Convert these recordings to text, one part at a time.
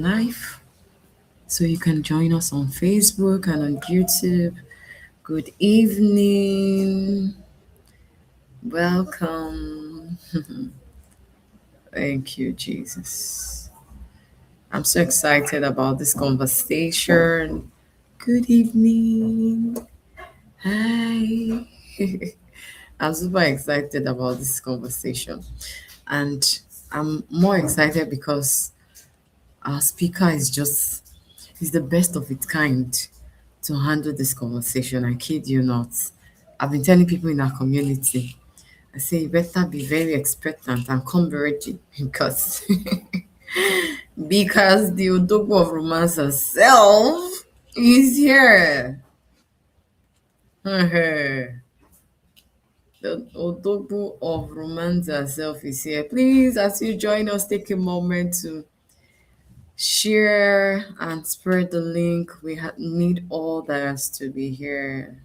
live. So you can join us on Facebook and on YouTube. Good evening. Welcome. Thank you, Jesus. I'm so excited about this conversation. Good evening. Hi. I'm super excited about this conversation. And I'm more excited because our speaker is the best of its kind to handle this conversation. I kid you not. I've been telling people in our community, I say you better be very expectant and come ready because because the Odogwu of romance herself is here. the Odogwu of romance herself is here. Please, as you join us, take a moment to share and spread the link. We need others to be here.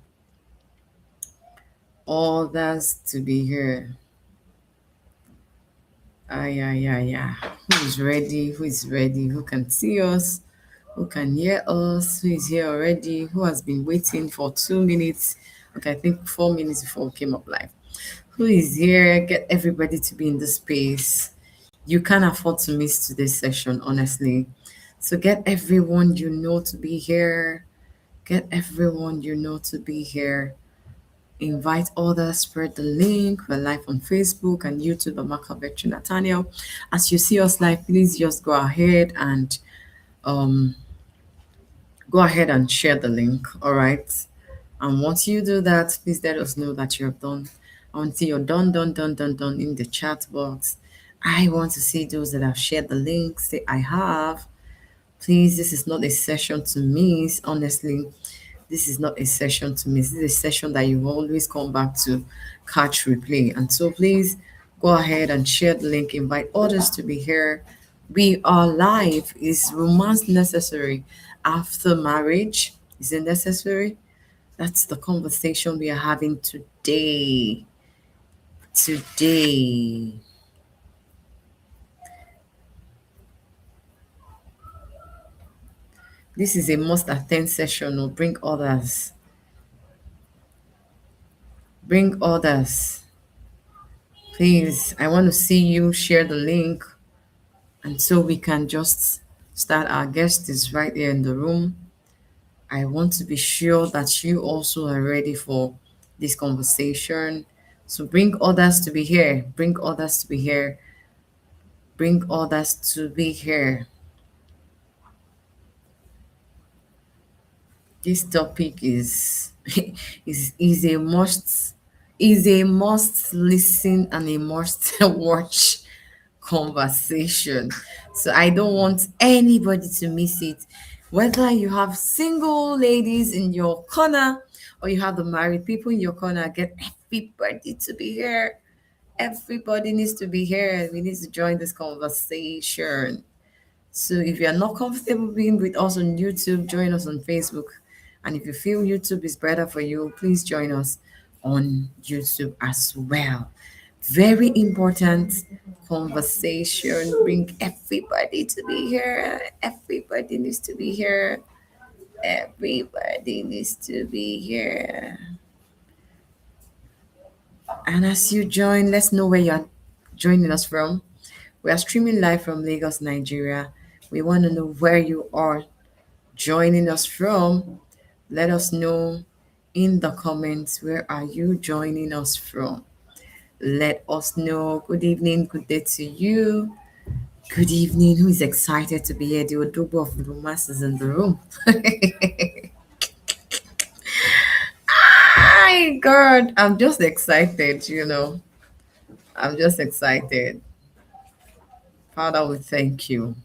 Others to be here. Ah, yeah, yeah, yeah. Who is ready? Who is ready? Who can see us? Who can hear us? Who is here already? Who has been waiting for 2 minutes? Okay, I think 4 minutes before we came up live. Who is here? Get everybody to be in the space. You can't afford to miss today's session, honestly. So get everyone you know to be here. Get everyone you know to be here. Invite others, spread the link. We're live on Facebook and YouTube, Amaka-Virtue Nathaniel. As you see us live, please just um go ahead and share the link. All right. And once you do that, please let us know that you're done. Until you're done in the chat box. I want to see those that have shared the link. Say I have. Please, this is not a session to miss. Honestly, this is not a session to miss. This is a session that you always come back to catch replay. And so please go ahead and share the link. Invite others to be here. We are live. Is romance necessary after marriage? Is it necessary? That's the conversation we are having today. Today. This is a must attend session. Or bring others. Bring others. Please, I want to see you share the link. And so we can just start. Our guest is right here in the room. I want to be sure that you also are ready for this conversation. So bring others to be here. Bring others to be here. Bring others to be here. This topic is a must listen and a must watch conversation. So I don't want anybody to miss it. Whether you have single ladies in your corner or you have the married people in your corner, get everybody to be here. Everybody needs to be here. We need to join this conversation. So if you are not comfortable being with us on YouTube, join us on Facebook. And if you feel YouTube is better for you, please join us on YouTube as well. Very important conversation. Bring everybody to be here. Everybody needs to be here. Everybody needs to be here. And as you join, let's know where you're joining us from. We are streaming live from Lagos, Nigeria. We want to know where you are joining us from. Let us know in the comments, where are you joining us from? Let us know. Good evening, good day to you. Good evening. Who is excited to be here? The Odobo of romance is in the room. My God, I'm just excited. I'm just excited. Father, we thank you.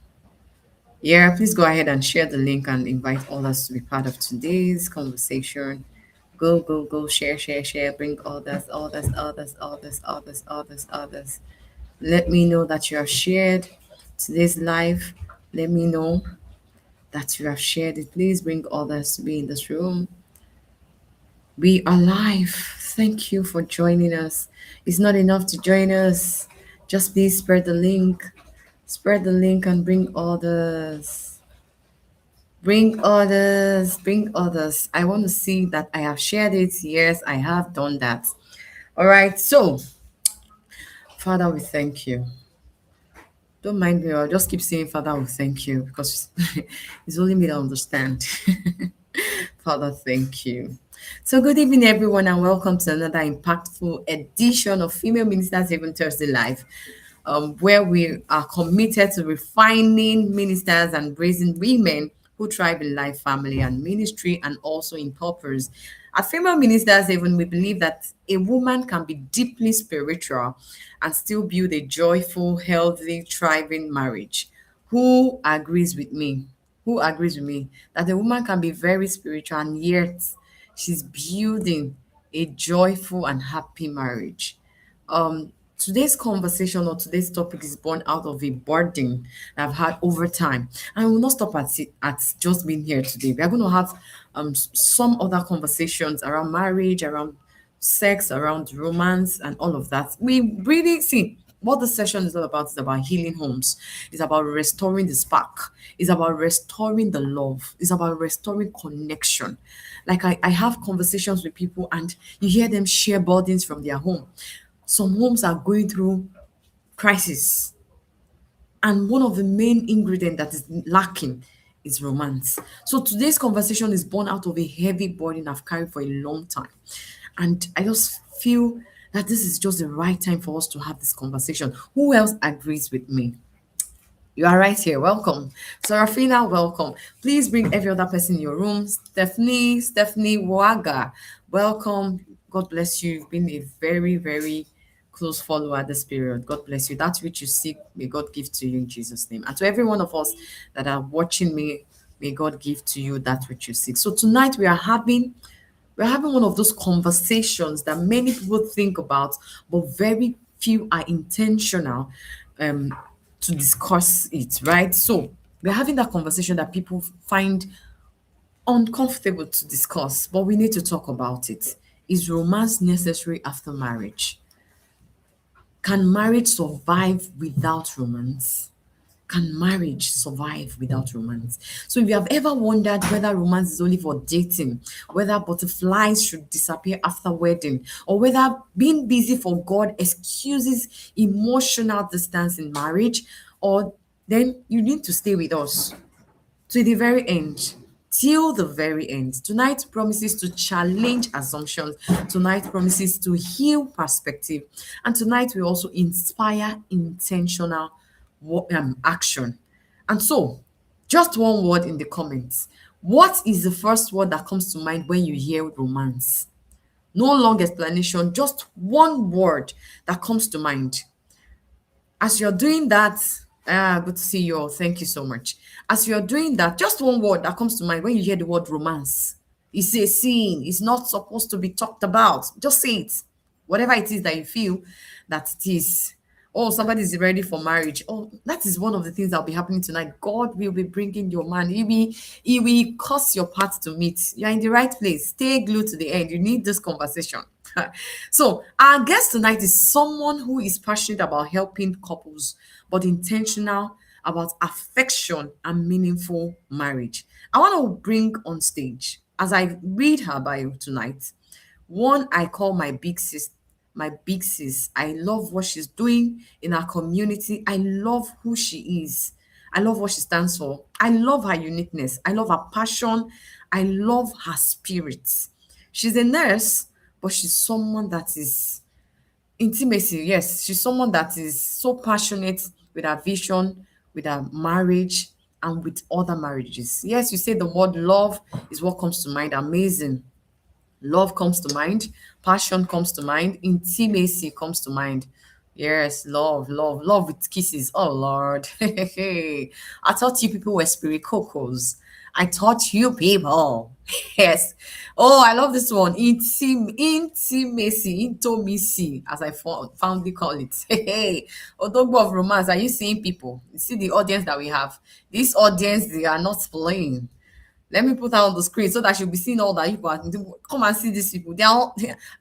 Yeah, please go ahead and share the link and invite others to be part of today's conversation. Go, share, bring others. Let me know that you have shared today's live. Let me know that you have shared it. Please bring others to be in this room. We are live. Thank you for joining us. It's not enough to join us. Just please spread the link. Spread the link and bring others. Bring others. Bring others. I want to see that I have shared it. Yes, I have done that. All right. So, Father, we thank you. Don't mind me. I'll just keep saying, Father, we thank you because it's only me that understand. Father, thank you. So, good evening, everyone, and welcome to another impactful edition of Female Ministers Even Thursday Live, where we are committed to refining ministers and raising women who thrive in life, family, and ministry, and also in purpose. At Female Ministers Even, we believe that a woman can be deeply spiritual and still build a joyful, healthy, thriving marriage. Who agrees with me? Who agrees with me that a woman can be very spiritual and yet she's building a joyful and happy marriage? Today's conversation or today's topic is born out of a burden that I've had over time. And we will not stop at just being here today. We are going to have some other conversations around marriage, around sex, around romance, and all of that. We really see what the session is all about is about healing homes. It's about restoring the spark. It's about restoring the love. It's about restoring connection. Like I have conversations with people and you hear them share burdens from their home. Some homes are going through crisis, and one of the main ingredients that is lacking is romance. So today's conversation is born out of a heavy burden I've carried for a long time. And I just feel that this is just the right time for us to have this conversation. Who else agrees with me? You are right here. Welcome. Serafina, welcome. Please bring every other person in your room. Stephanie Waga, welcome. God bless you. You've been a very, very close follower this period. God bless you. That which you seek, may God give to you in Jesus' name. And to every one of us that are watching me, may God give to you that which you seek. So tonight we're having one of those conversations that many people think about, but very few are intentional um, to discuss it, right? So we're having that conversation that people find uncomfortable to discuss, but we need to talk about it. Is romance necessary after marriage? Can marriage survive without romance? Can marriage survive without romance? So, if you have ever wondered whether romance is only for dating, whether butterflies should disappear after wedding, or whether being busy for God excuses emotional distance in marriage, or then you need to stay with us to the very end. Till the very end. Tonight promises to challenge assumptions. Tonight promises to heal perspective. And tonight will also inspire intentional action. And so, just one word in the comments. What is the first word that comes to mind when you hear romance? No long explanation, just one word that comes to mind. As you're doing that, good to see you all. Thank you so much. As you're doing that, just one word that comes to mind when you hear the word romance. It's a sin. It's not supposed to be talked about. Just say it. Whatever it is that you feel that it is. Oh, somebody is ready for marriage. Oh, that is one of the things that'll be happening tonight. God will be bringing your man. He will cause your path to meet. You're in the right place. Stay glued to the end. You need this conversation. So, our guest tonight is someone who is passionate about helping couples, but intentional about affection and meaningful marriage. I want to bring on stage, as I read her bio tonight, one I call my big sis. My big sis. I love what she's doing in our community. I love who she is. I love what she stands for. I love her uniqueness. I love her passion. I love her spirit. She's a nurse, but she's someone that is intimacy. Yes, she's someone that is so passionate with her vision, with her marriage, and with other marriages. Yes, you say the word love is what comes to mind. Amazing. Love comes to mind, passion comes to mind, intimacy comes to mind. Yes, love with kisses. Oh Lord. I thought you people were spirit cocos. I thought you people. Yes. Oh, I love this one. Intimacy, as I fondly call it. Hey, Odogbo of romance. Are you seeing people? You see the audience that we have. This audience, they are not playing. Let me put her on the screen so that she'll be seeing all that people are. Come and see these people. They are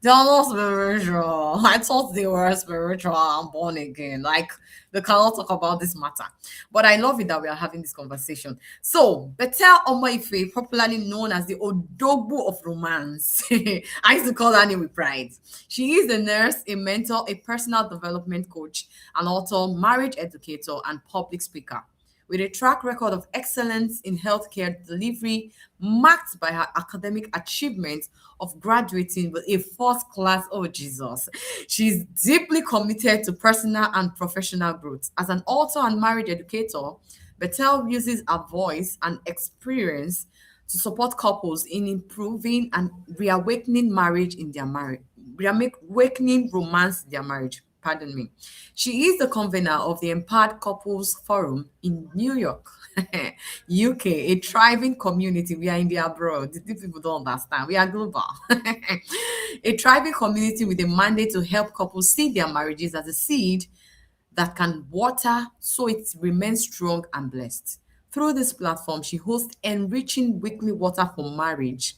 not spiritual. I thought they were spiritual. I'm born again. Like they cannot talk about this matter. But I love it that we are having this conversation. So Betel Omoife, popularly known as the Odogwu of romance. I used to call her name with pride. She is a nurse, a mentor, a personal development coach, an author, marriage educator, and public speaker with a track record of excellence in healthcare delivery, marked by her academic achievements of graduating with a first class. Oh, Jesus. She's deeply committed to personal and professional growth. As an author and marriage educator, Betel uses her voice and experience to support couples in improving and reawakening marriage in their marriage, reawakening romance in their marriage. Pardon me. She is the convener of the Empowered Couples Forum in New York, UK, a thriving community. We are in the abroad. These people don't understand. We are global. A thriving community with a mandate to help couples see their marriages as a seed that can water so it remains strong and blessed. Through this platform, she hosts enriching weekly water for marriage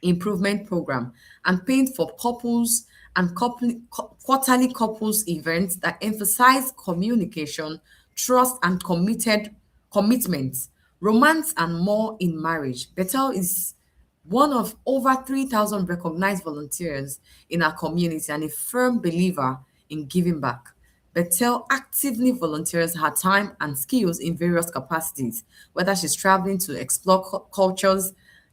improvement program and paint for couples and quarterly couples events that emphasize communication, trust, and commitment, romance, and more in marriage. Bethel is one of over 3,000 recognized volunteers in our community and a firm believer in giving back. Bethel actively volunteers her time and skills in various capacities, whether she's traveling to explore cultures,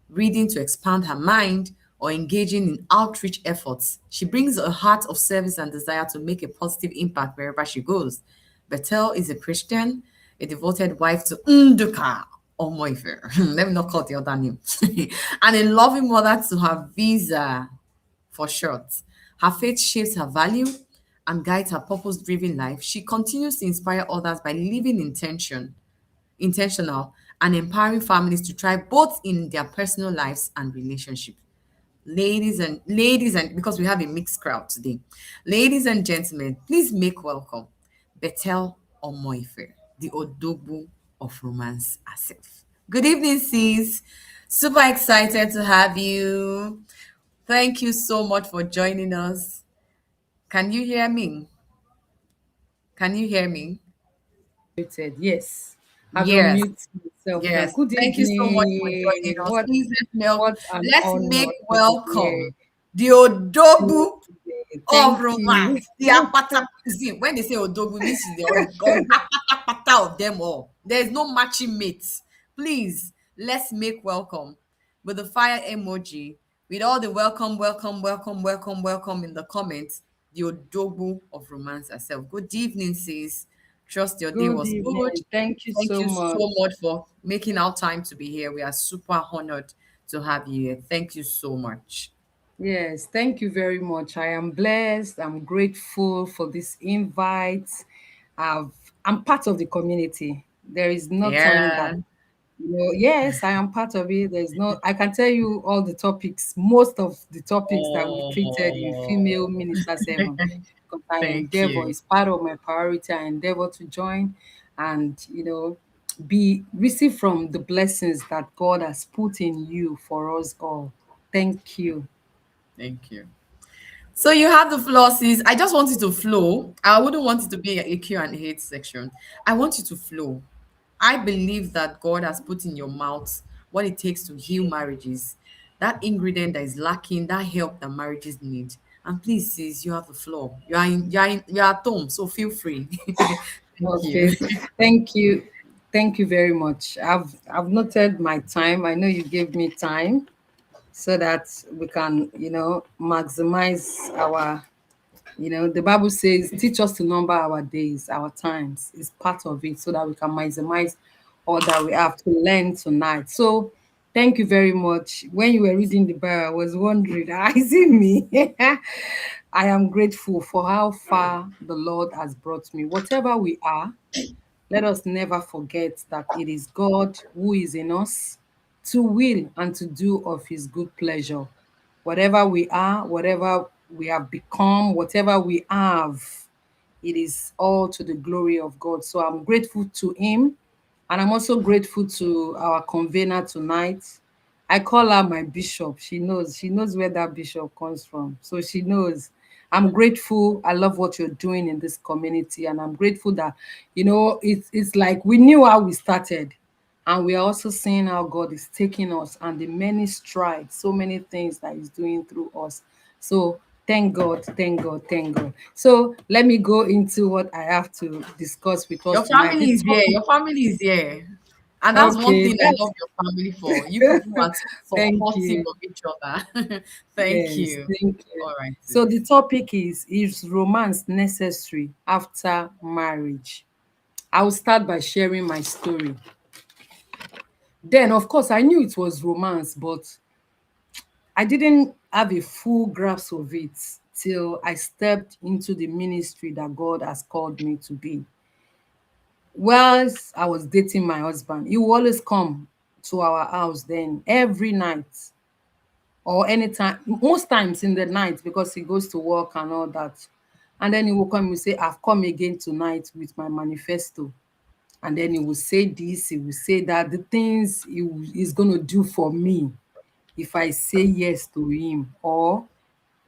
reading to expand her mind, or engaging in outreach efforts. She brings a heart of service and desire to make a positive impact wherever she goes. Bethel is a Christian, a devoted wife to Nduka Omoife. Let me not call the other name. And a loving mother to her Visa for short. Her faith shapes her value and guides her purpose-driven life. She continues to inspire others by living intentional and empowering families to thrive both in their personal lives and relationships. Ladies and because we have a mixed crowd today. Ladies and gentlemen, please make welcome Betel Omoife, the Odogwu of romance herself. Good evening, sis. Super excited to have you. Thank you so much for joining us. Can you hear me? Can you hear me? Muted. Yes. I've Yes. unmuted myself now. Yes. Good Thank you so much for joining evening. us. What Please what an let's make honor to be here welcome the Odogwu today. of Thank you. romance. The apata see, when they say Odogwu, means she's the pata of them all. There's no matching mates. Please, let's make welcome with the fire emoji, with all the welcome in the comments. The Odogwu of romance herself. Good evening, sis. Trust your day Good was good. evening. Thank you Thank so you much. so much for making our time to be here. We are super honored to have you here. Thank you so much. Yes, thank you very much. I am blessed. I'm grateful for this invite. I've, I'm part of the community. There is nothing Yeah. that yes, I am part of it. There's no, I can tell you all the topics, most of the topics that we've treated in Female Oh, Minister 7, because I thank endeavor, you. it's part of my priority. I endeavor to join and, be receive from the blessings that God has put in you for us all. Thank you. Thank you. So you have the floor, sis. I just want it to flow. I wouldn't want it to be a Q and A section. I want you to flow. I believe that God has put in your mouth what it takes to heal marriages. That ingredient that is lacking, that help that marriages need. And please, sis, you have the floor. You are at home, so feel free. Thank you. Okay. Thank you. Thank you very much. I've noted my time. I know you gave me time so that we can, maximize our, the Bible says, teach us to number our days, our times is part of it so that we can maximize all that we have to learn tonight. So thank you very much. When you were reading the Bible, I was wondering, is it me? I am grateful for how far the Lord has brought me. Whatever we are, let us never forget that it is God who is in us to will and to do of his good pleasure. Whatever we are, whatever we have become, whatever we have, it is all to the glory of God. So I'm grateful to him And I'm also grateful to our convener tonight. I call her my bishop. She knows where that bishop comes from. So she knows. I'm grateful. I love what you're doing in this community. And I'm grateful that, it's like we knew how we started. And we are also seeing how God is taking us and the many strides, so many things that He's doing through us. So thank God, thank God, thank God. So let me go into what I have to discuss with us Your tonight. family The is here. topic, Your family is here. And that's one okay, thing I love that's your family for. You people are thank supportive you. of each other. Thank Yes, you. thank you. All right, So sis. the topic is romance necessary after marriage? I will start by sharing my story. Then, of course, I knew it was romance, but I didn't have a full grasp of it till I stepped into the ministry that God has called me to be. Whilst I was dating my husband, he will always come to our house then every night or anytime, most times in the night because he goes to work and all that. And then he will come and say, I've come again tonight with my manifesto. And then he will say this, he will say that, the things he's going to do for me if I say yes to him, or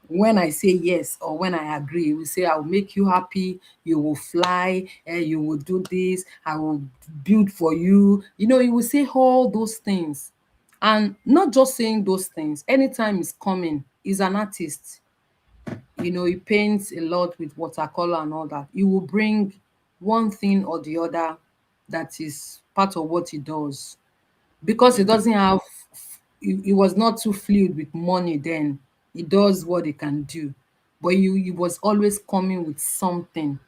when I say yes, or when I agree, he will say, I'll make you happy, you will fly, you will do this, I will build for you. He will say all those things. And not just saying those things, anytime he's coming, he's an artist. He paints a lot with watercolor and all that. He will bring one thing or the other that is part of what he does. Because he doesn't have, he was not too fluid with money then. He does what he can do. But he was always coming with something,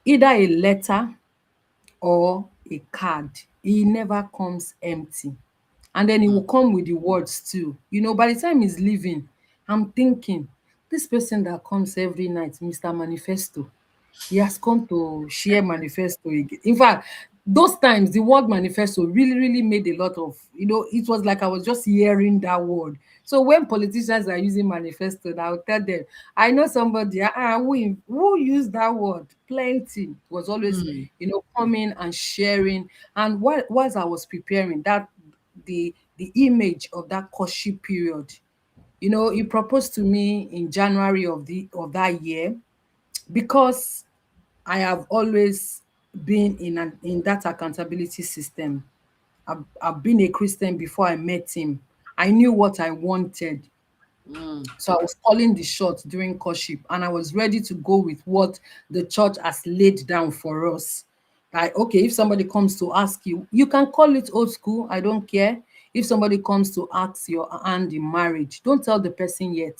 either a letter or a card. He never comes empty. And then he will come with the words too. By the time he's leaving, I'm thinking, this person that comes every night, Mr. Manifesto, he has come to share manifesto again. In fact, those times the word manifesto really, really made a lot of, it was like I was just hearing that word. So when politicians are using manifesto, I'll tell them, I know somebody who used that word plenty, was always, Mm, coming and sharing. And whilst I was preparing that, the image of that courtship period, he proposed to me in January of that year, because I have always been in that accountability system. I've been a Christian before I met him. I knew what I wanted. mm, So I was calling the shot during courtship, and I was ready to go with what the church has laid down for us. Like, okay, if somebody comes to ask you, you can call it old school, I don't care. If somebody comes to ask your hand in marriage, don't tell the person yet,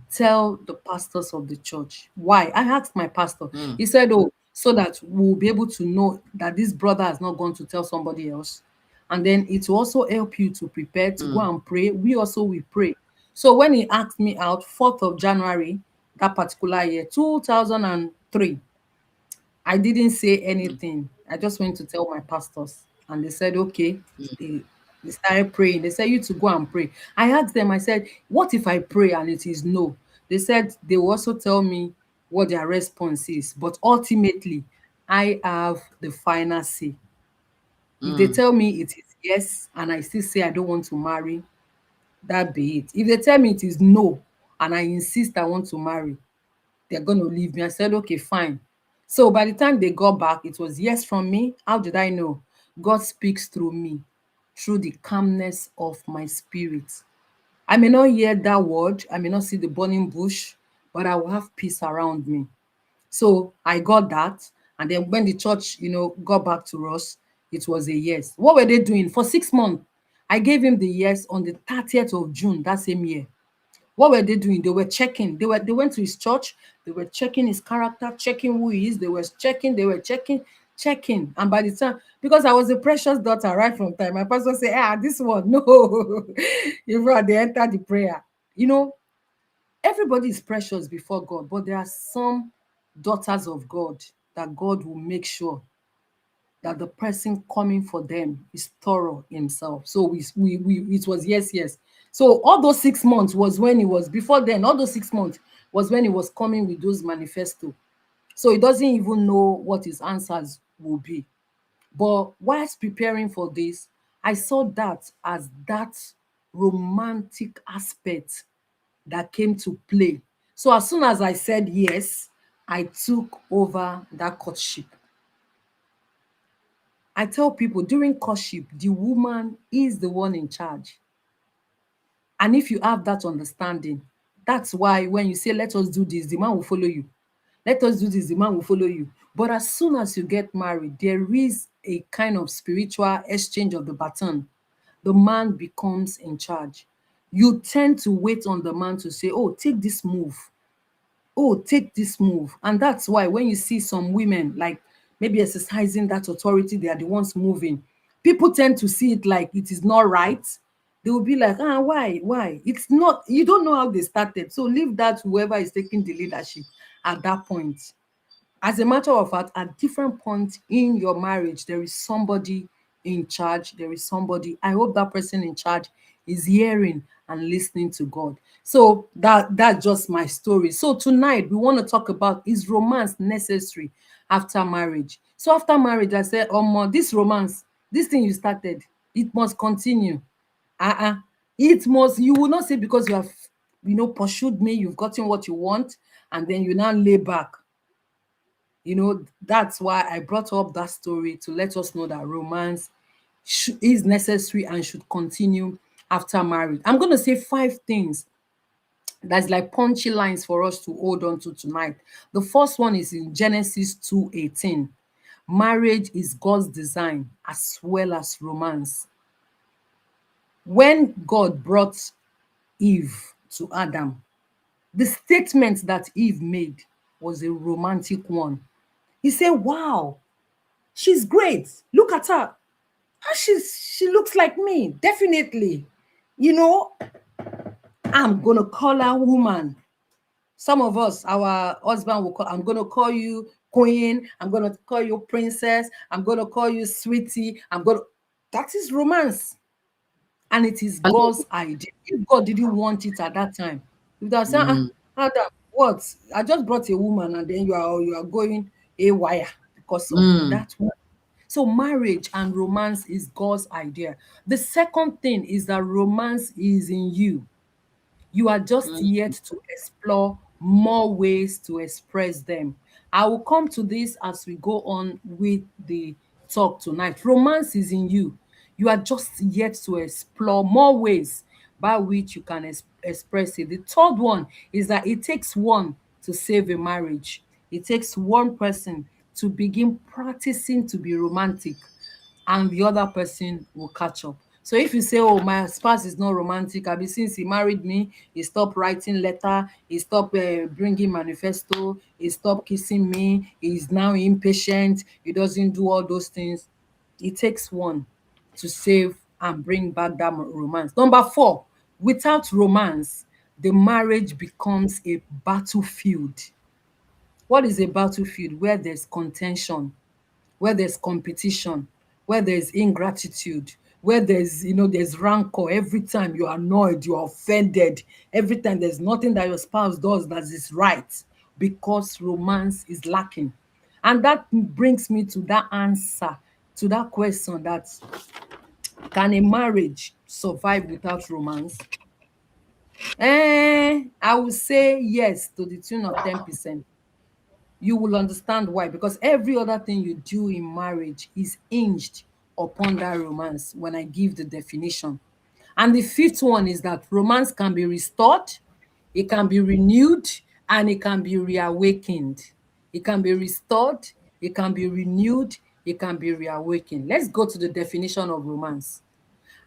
tell the pastors of the church. Why? I asked my pastor. mm, He said, oh, so that we'll be able to know that this brother has not gone to tell somebody else. And then it will also help you to prepare to go mm, and pray. We also will pray. So when he asked me out, 4th of January, that particular year, 2003, I didn't say mm, anything. I just went to tell my pastors, and they said, okay. They, they started praying. They said, you to go and pray. I asked them, I said, what if I pray and it is no? They said they will also tell me what their response is. But ultimately, I have the final say. If they mm, tell me it is yes, and I still say I don't want to marry, that be it. If they tell me it is no, and I insist I want to marry, they're going to leave me. I said, okay, fine. So by the time they got back, it was yes from me. How did I know? God speaks through me, through the calmness of my spirit. I may not hear that word, I may not see the burning bush, but I will have peace around me. So I got that. And then when the church, got back to us, it was a yes. What were they doing? For 6 months, I gave him the yes on the 30th of June that same year. What were they doing? They were checking. They went to his church. They were checking his character, checking who he is. They were checking, checking. And by the time, because I was a precious daughter right from time, my pastor said, this one, no. They entered the prayer. Everybody is precious before God, but there are some daughters of God that God will make sure that the person coming for them is thorough himself. So we it was yes, yes. So all those 6 months was when he was, before then, all those 6 months was when he was coming with those manifesto. So he doesn't even know what his answers will be. But whilst preparing for this, I saw that as that romantic aspect that came to play. So as soon as I said yes, I took over that courtship. I tell people during courtship, the woman is the one in charge. And if you have that understanding, that's why when you say, let us do this, the man will follow you. Let us do this, the man will follow you. But as soon as you get married, there is a kind of spiritual exchange of the baton. The man becomes in charge. You tend to wait on the man to say, oh, take this move. Oh, take this move. And that's why when you see some women like maybe exercising that authority, they are the ones moving. People tend to see it like it is not right. They will be like, why? Why? It's not, you don't know how they started. So leave that whoever is taking the leadership at that point. As a matter of fact, at different points in your marriage, there is somebody in charge. There is somebody. I hope that person in charge is hearing and listening to God. So that's just my story. So tonight we want to talk about, is romance necessary after marriage? So after marriage, I said, this romance, this thing you started, it must continue. Uh-uh. It must, you will not say because you have, pursued me, you've gotten what you want, and then you now lay back. That's why I brought up that story, to let us know that romance is necessary and should continue after marriage. I'm going to say 5 things that's like punchy lines for us to hold on to tonight. The first one is in Genesis 2:18. Marriage is God's design as well as romance. When God brought Eve to Adam, the statement that Eve made was a romantic one. He said, wow, she's great. Look at her. She looks like me. Definitely. You know, I'm gonna call her woman. Some of us, our husband will call, I'm gonna call you queen, I'm gonna call you princess, I'm gonna call you sweetie, that is romance. And it is God's Hello. idea. If God didn't want it at that time, he would have said, Mm, Adam, what? I just brought a woman and then you are going a wire because of mm, that one. So marriage and romance is God's idea. The second thing is that romance is in you. You are just mm, yet to explore more ways to express them. I will come to this as we go on with the talk tonight. Romance is in you. You are just yet to explore more ways by which you can express it. The third one is that it takes one to save a marriage. It takes one person to begin practicing to be romantic, and the other person will catch up. So if you say, oh, my spouse is not romantic, abi since he married me, he stopped writing letter, he stopped bringing manifesto, he stopped kissing me, he's now impatient, he doesn't do all those things. It takes one to save and bring back that romance. Number 4, without romance, the marriage becomes a battlefield. What is a battlefield? Where there's contention, where there's competition, where there's ingratitude, where there's rancor. Every time you're annoyed, you're offended, every time there's nothing that your spouse does that is right, because romance is lacking. And that brings me to that answer to that question, that can a marriage survive without romance? I would say yes, to the tune of 10%. You will understand why, because every other thing you do in marriage is hinged upon that romance when I give the definition. And the fifth one is that romance can be restored, it can be renewed, and it can be reawakened. It can be restored, it can be renewed, it can be reawakened. Let's go to the definition of romance.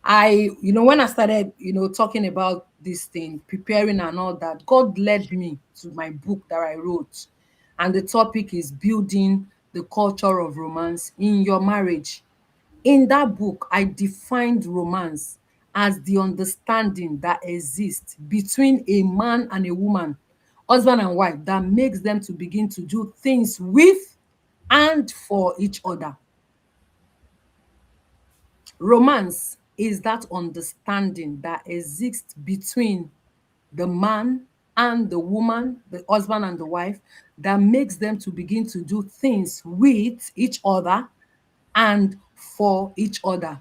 When I started, talking about this thing, preparing and all that, God led me to my book that I wrote. And the topic is building the culture of romance in your marriage. In that book, I defined romance as the understanding that exists between a man and a woman, husband and wife, that makes them to begin to do things with and for each other. Romance is that understanding that exists between the man and the woman, the husband and the wife, that makes them to begin to do things with each other and for each other.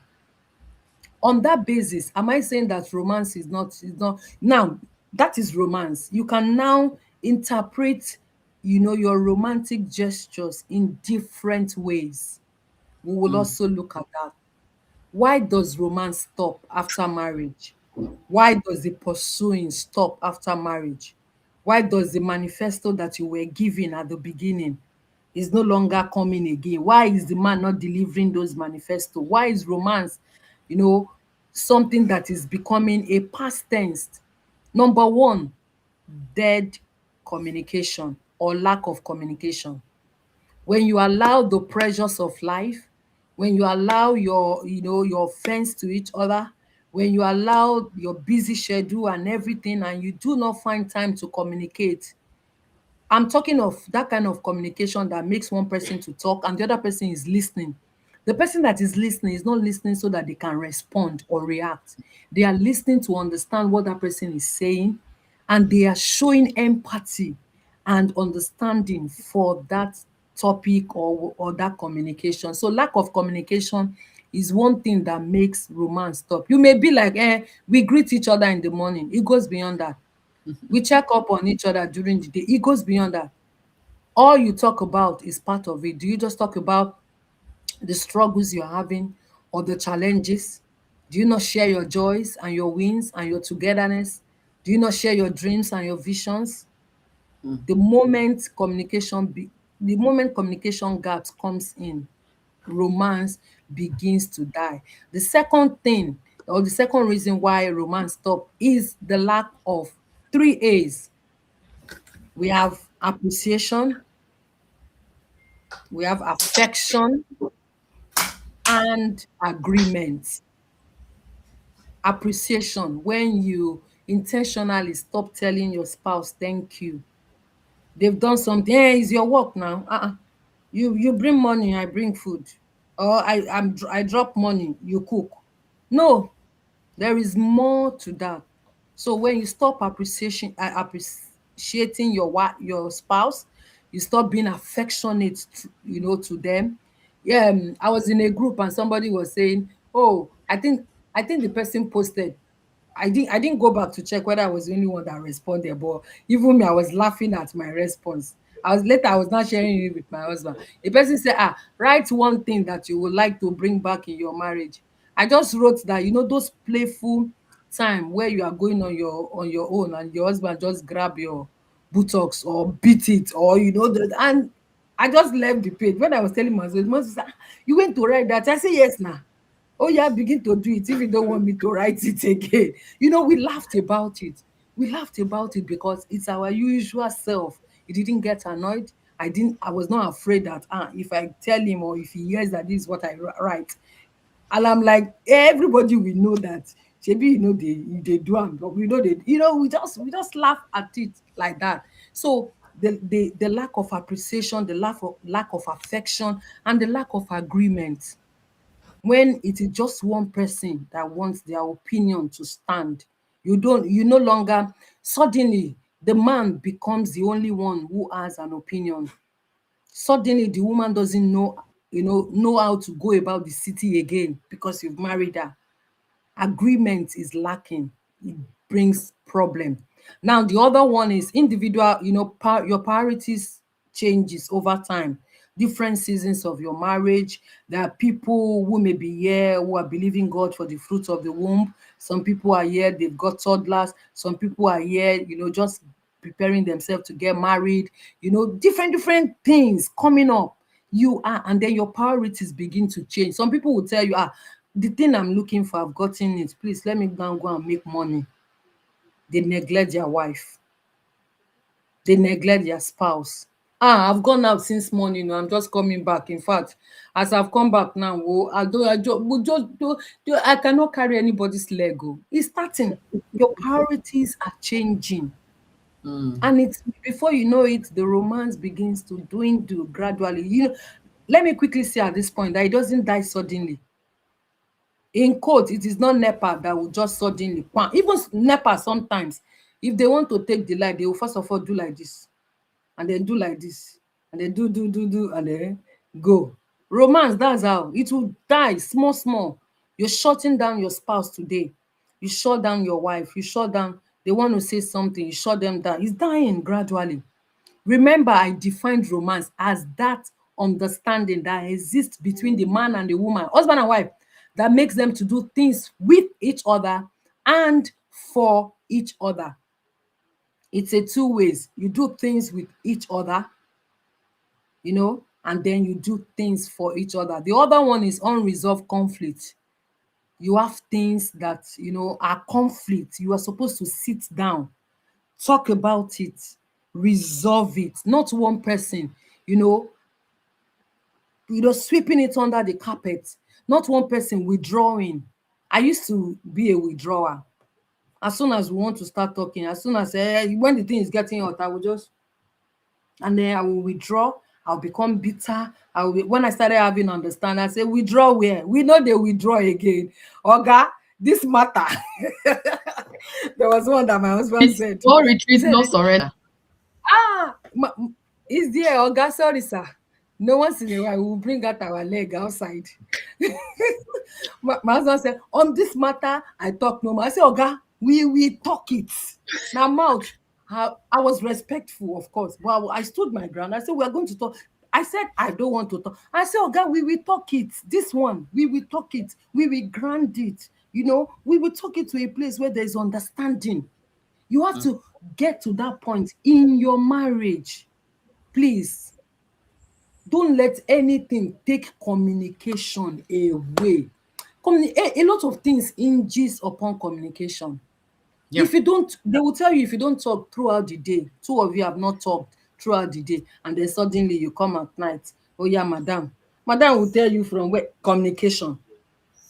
On that basis, am I saying that romance is not now? That is romance. You can now interpret, your romantic gestures in different ways. We will also look at that. Why does romance stop after marriage? Why does the pursuing stop after marriage? Why does the manifesto that you were given at the beginning is no longer coming again? Why is the man not delivering those manifesto? Why is romance, you know, something that is becoming a past tense? Number one, dead communication or lack of communication. When you allow the pressures of life, when you allow your friends to each other, when you allow your busy schedule and everything, and you do not find time to communicate. I'm talking of that kind of communication that makes one person to talk and the other person is listening. The person that is listening is not listening so that they can respond or react. They are listening to understand what that person is saying, and they are showing empathy and understanding for that topic or that communication. So lack of communication is one thing that makes romance stop. You may be like, we greet each other in the morning. It goes beyond that. We check up on each other during the day. It goes beyond that. All you talk about is part of it. Do you just talk about the struggles you're having or the challenges? Do you not share your joys and your wins and your togetherness? Do you not share your dreams and your visions? The moment communication gaps comes in, romance begins to die. The second thing, or the second reason why romance stop, is the lack of three A's. We have appreciation, we have affection, and agreement. Appreciation, when you intentionally stop telling your spouse thank you. They've done something. Hey, it's your work now. You bring money, I bring food. Or I drop money, you cook. No, there is more to that. So when you stop appreciating your spouse, you stop being affectionate to them. Yeah, I was in a group and somebody was saying, oh, I think the person posted. I didn't go back to check whether I was the only one that responded, but even me, I was laughing at my response. I was not sharing it with my husband. The person said, write one thing that you would like to bring back in your marriage. I just wrote that, those playful time where you are going on your own and your husband just grab your buttocks or beat it, or and I just left the page. When I was telling my husband said, you went to write that? I said, yes, now. Oh yeah, begin to do it if you don't want me to write it again. We laughed about it. We laughed about it because it's our usual self. He didn't get annoyed. I was not afraid that if I tell him or if he hears that this is what I write, and I'm like, everybody will know that. Maybe they do am, but we know they, we just laugh at it like that. So the lack of appreciation, the lack of affection, and the lack of agreement, when it is just one person that wants their opinion to stand, you no longer, suddenly the man becomes the only one who has an opinion. Suddenly the woman doesn't know how to go about the city again because you've married her. Agreement is lacking. It brings problem. Now the other one is individual, your priorities changes over time. Different seasons of your marriage. There are people who may be here who are believing God for the fruit of the womb. Some people are here, they've got toddlers. Some people are here, just preparing themselves to get married. Different things coming up. And then your priorities begin to change. Some people will tell you, the thing I'm looking for, I've gotten it. Please let me go and make money. They neglect their wife. They neglect their spouse. I've gone out since morning. I'm just coming back. In fact, as I've come back now, I cannot carry anybody's leg. It's starting. Your priorities are changing. And it's before you know it, the romance begins to dwindle gradually. Let me quickly say at this point that it doesn't die suddenly. In quote, it is not NEPA that will just suddenly wham. Even NEPA sometimes, if they want to take the light, they will first of all do like this, and then do like this, and then do, and then go. Romance, that's how it will die small, small. You're shutting down your spouse today. You shut down your wife. You shut down, they want to say something, you shut them down. It's dying gradually. Remember, I defined romance as that understanding that exists between the man and the woman, husband and wife, that makes them to do things with each other and for each other. It's a two ways. You do things with each other, and then you do things for each other. The other one is unresolved conflict. You have things that, are conflict. You are supposed to sit down, talk about it, resolve it. Not one person, you know, sweeping it under the carpet. Not one person withdrawing. I used to be a withdrawer. As soon as we want to start talking, as soon as when the thing is getting hot, I will just, and then I will withdraw. I'll become bitter. When I started having understanding, I say, withdraw where? We know they withdraw again. Oga, this matter. There was one that my husband It's said. no He retreat, said, no surrender. ah, is there, Oga? Sorry, sir. No, once in a while, we will bring out our leg outside. My husband said, on this matter, I talk no more. I said, Oga, we talk it. Now, mouth. I was respectful, of course, but I stood my ground. I said, we are going to talk. I said, I don't want to talk. I said, Oga, we will talk it. This one, we will talk it. We will grant it. We will talk it to a place where there is understanding. You have to get to that point in your marriage. Please, don't let anything take communication away. A lot of things hinges upon communication. Yeah. If you don't, they will tell you, if you don't talk throughout the day, two of you have not talked throughout the day, and then suddenly you come at night, oh yeah, madam. Madam will tell you from where communication.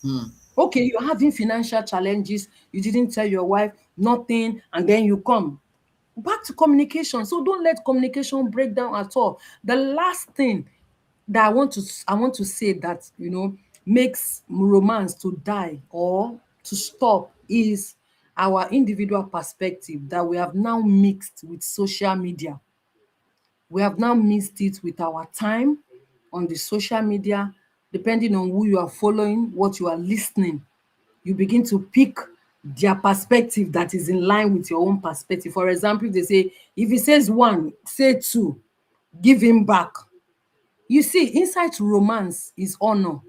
Mm. Okay, you're having financial challenges, you didn't tell your wife, nothing, and then you come back to communication. So don't let communication break down at all. The last thing that I want to say that makes romance to die or to stop is our individual perspective that we have now mixed with social media. We have now mixed it with our time on the social media. Depending on who you are following, what you are listening, you begin to pick their perspective that is in line with your own perspective. For example, if they say, if he says one, say two, give him back. You see, inside romance is honor.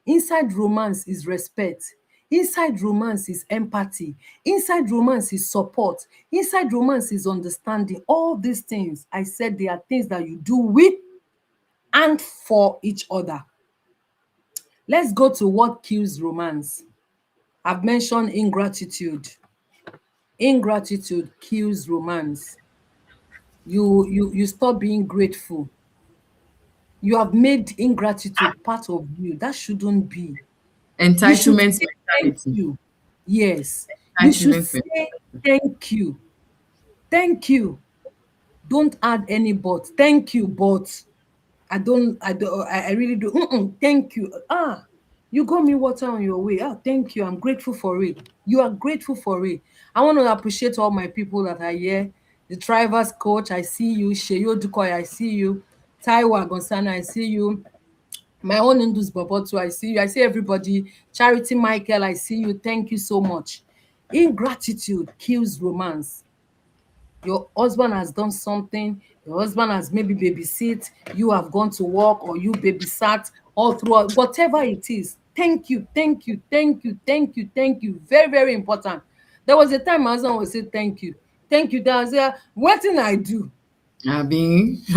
Inside romance is respect. Inside romance is empathy. Inside romance is support. Inside romance is understanding. All these things, I said, they are things that you do with and for each other. Let's go to what kills romance. I've mentioned ingratitude. Ingratitude kills romance. You stop being grateful. You have made ingratitude part of you. That shouldn't be. You should Entitlement say thank mentality. you. Yes. You should Entitlement mentality. say thank you. Thank you. Don't add any but. Thank you, but I really do. Thank you. You got me water on your way. Thank you. I'm grateful for it. You are grateful for it. I want to appreciate all my people that are here. The drivers coach, I see you. Sheyo Dukoy, I see you. Taiwa Gonsana, I see you. My own Indus Bobo too, I see you. I see everybody. Charity Michael, I see you. Thank you so much. Ingratitude kills romance. Your husband has done something, your husband has maybe babysit, you have gone to work or you babysat all throughout, whatever it is. Thank you, thank you, thank you, thank you, thank you. Very, very important. There was a time my husband would say thank you. Thank you. That I say, what did I do? I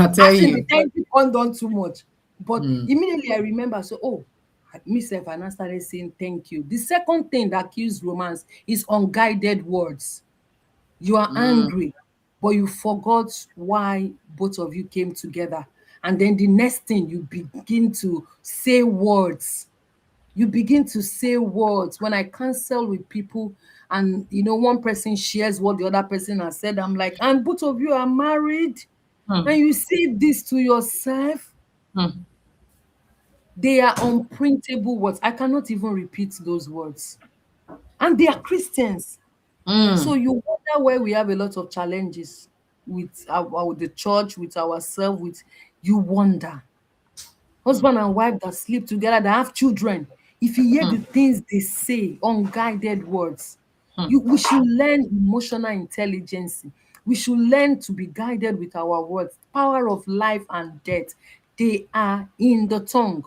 tell As in the you. thank you gone done too much. But Mm. immediately I remember, so myself and I started saying thank you. The second thing that kills romance is unguided words. You are Mm. angry, but you forgot why both of you came together. And then the next thing, you begin to say words. You begin to say words. When I counsel with people and one person shares what the other person has said, I'm like, and both of you are married and Mm. you say this to yourself. Mm. They are unprintable words. I cannot even repeat those words. And they are Christians. So Mm. you wonder why we have a lot of challenges with the church, with ourselves, with you wonder. husband and wife that sleep together, that have children, if you hear the Hmm. things they say, unguided words, Hmm. we should learn emotional intelligence. We should learn to be guided with our words. Power of life and death, they are in the tongue.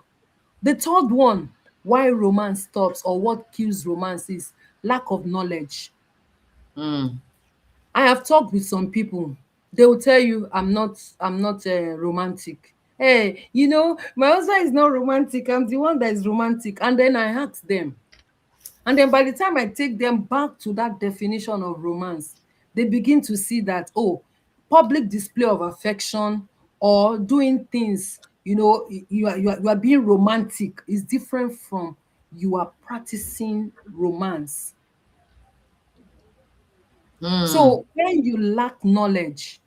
The third one, why romance stops or what kills romance, is lack of knowledge. Hmm. I have talked with some people. They will tell you, I'm not romantic. Hey, my husband is not romantic. I'm the one that is romantic. And then I ask them. And then by the time I take them back to that definition of romance, they begin to see that, oh, public display of affection or doing things, you are being romantic is different from you are practicing romance. Hmm. So when you lack knowledge,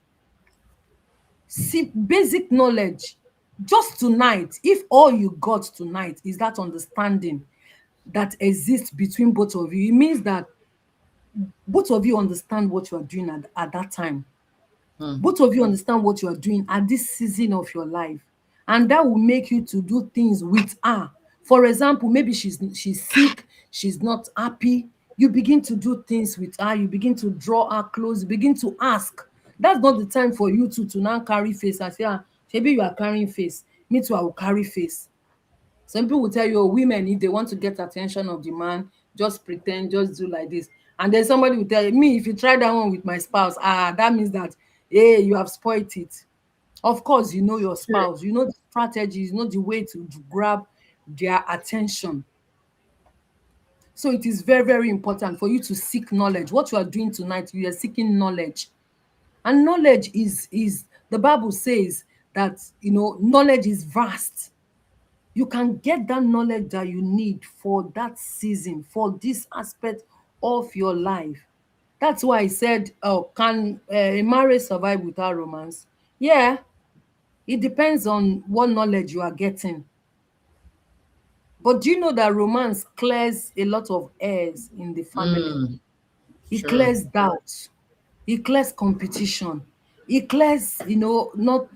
see, basic knowledge, just tonight, if all you got tonight is that understanding that exists between both of you, it means that both of you understand what you are doing at that time. Hmm. Both of you understand what you are doing at this season of your life, and that will make you to do things with her. For example, maybe she's sick, she's not happy. You begin to do things with her, you begin to draw her close, you begin to ask. That's not the time for you to now carry face and say, maybe you are carrying face, me too, I will carry face. Some people will tell you, oh, women, if they want to get attention of the man, just pretend, just do like this. And then somebody will tell you, me, if you try that one with my spouse, that means that, hey, you have spoiled it. Of course, you know your Sure. spouse, you know the strategies, you know the way to grab their attention. So it is very, very important for you to seek knowledge. What you are doing tonight, you are seeking knowledge. And knowledge is the Bible says that, knowledge is vast. You can get that knowledge that you need for that season, for this aspect of your life. That's why I said, oh, can a marriage survive without romance? Yeah, it depends on what knowledge you are getting. But do you know that romance clears a lot of airs in the family? Hmm. It Sure. clears doubt. It clears competition. It clears, not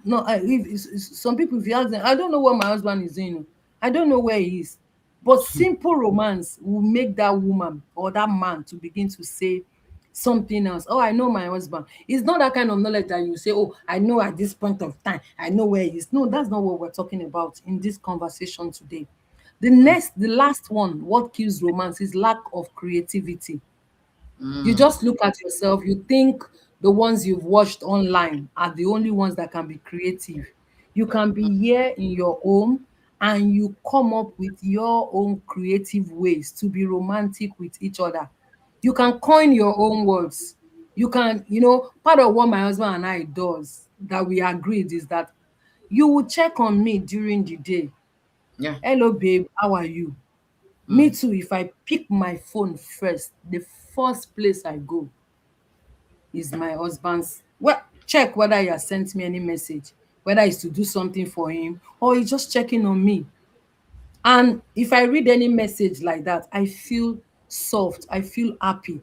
some people, if you ask them, I don't know what my husband is doing. I don't know where he is. But simple romance will make that woman or that man to begin to say something else. Oh, I know my husband. It's not that kind of knowledge that you say, oh, I know at this point of time, I know where he is. No, that's not what we're talking about in this conversation today. The last one, what kills romance, is lack of creativity. You Hmm. just look at yourself, you think the ones you've watched online are the only ones that can be creative. You can be here in your home and you come up with your own creative ways to be romantic with each other. You can coin your own words. You can, part of what my husband and I does that we agreed is that you will check on me during the day. Yeah. Hello, babe, how are you? Me Hmm. too, if I pick my phone first, the first place I go is my husband's. Well, check whether he has sent me any message, whether it's to do something for him or he's just checking on me. And if I read any message like that, I feel soft, I feel happy.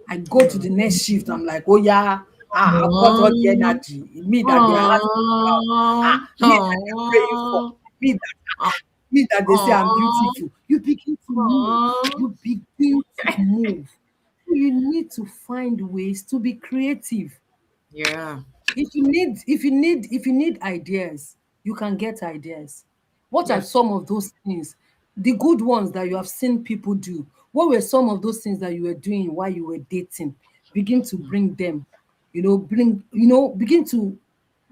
I go to the next shift, I'm like, oh yeah, I've got all the Aww. energy. Me that they're asking about, Aww. me that they're praying for, me that me that they say I'm Aww. beautiful. You begin to move. Aww. You begin to move. So you need to find ways to be creative. Yeah. If you need ideas, you can get ideas. What are Yes. some of those things, the good ones that you have seen people do? What were some of those things that you were doing while you were dating? Begin to bring them, begin to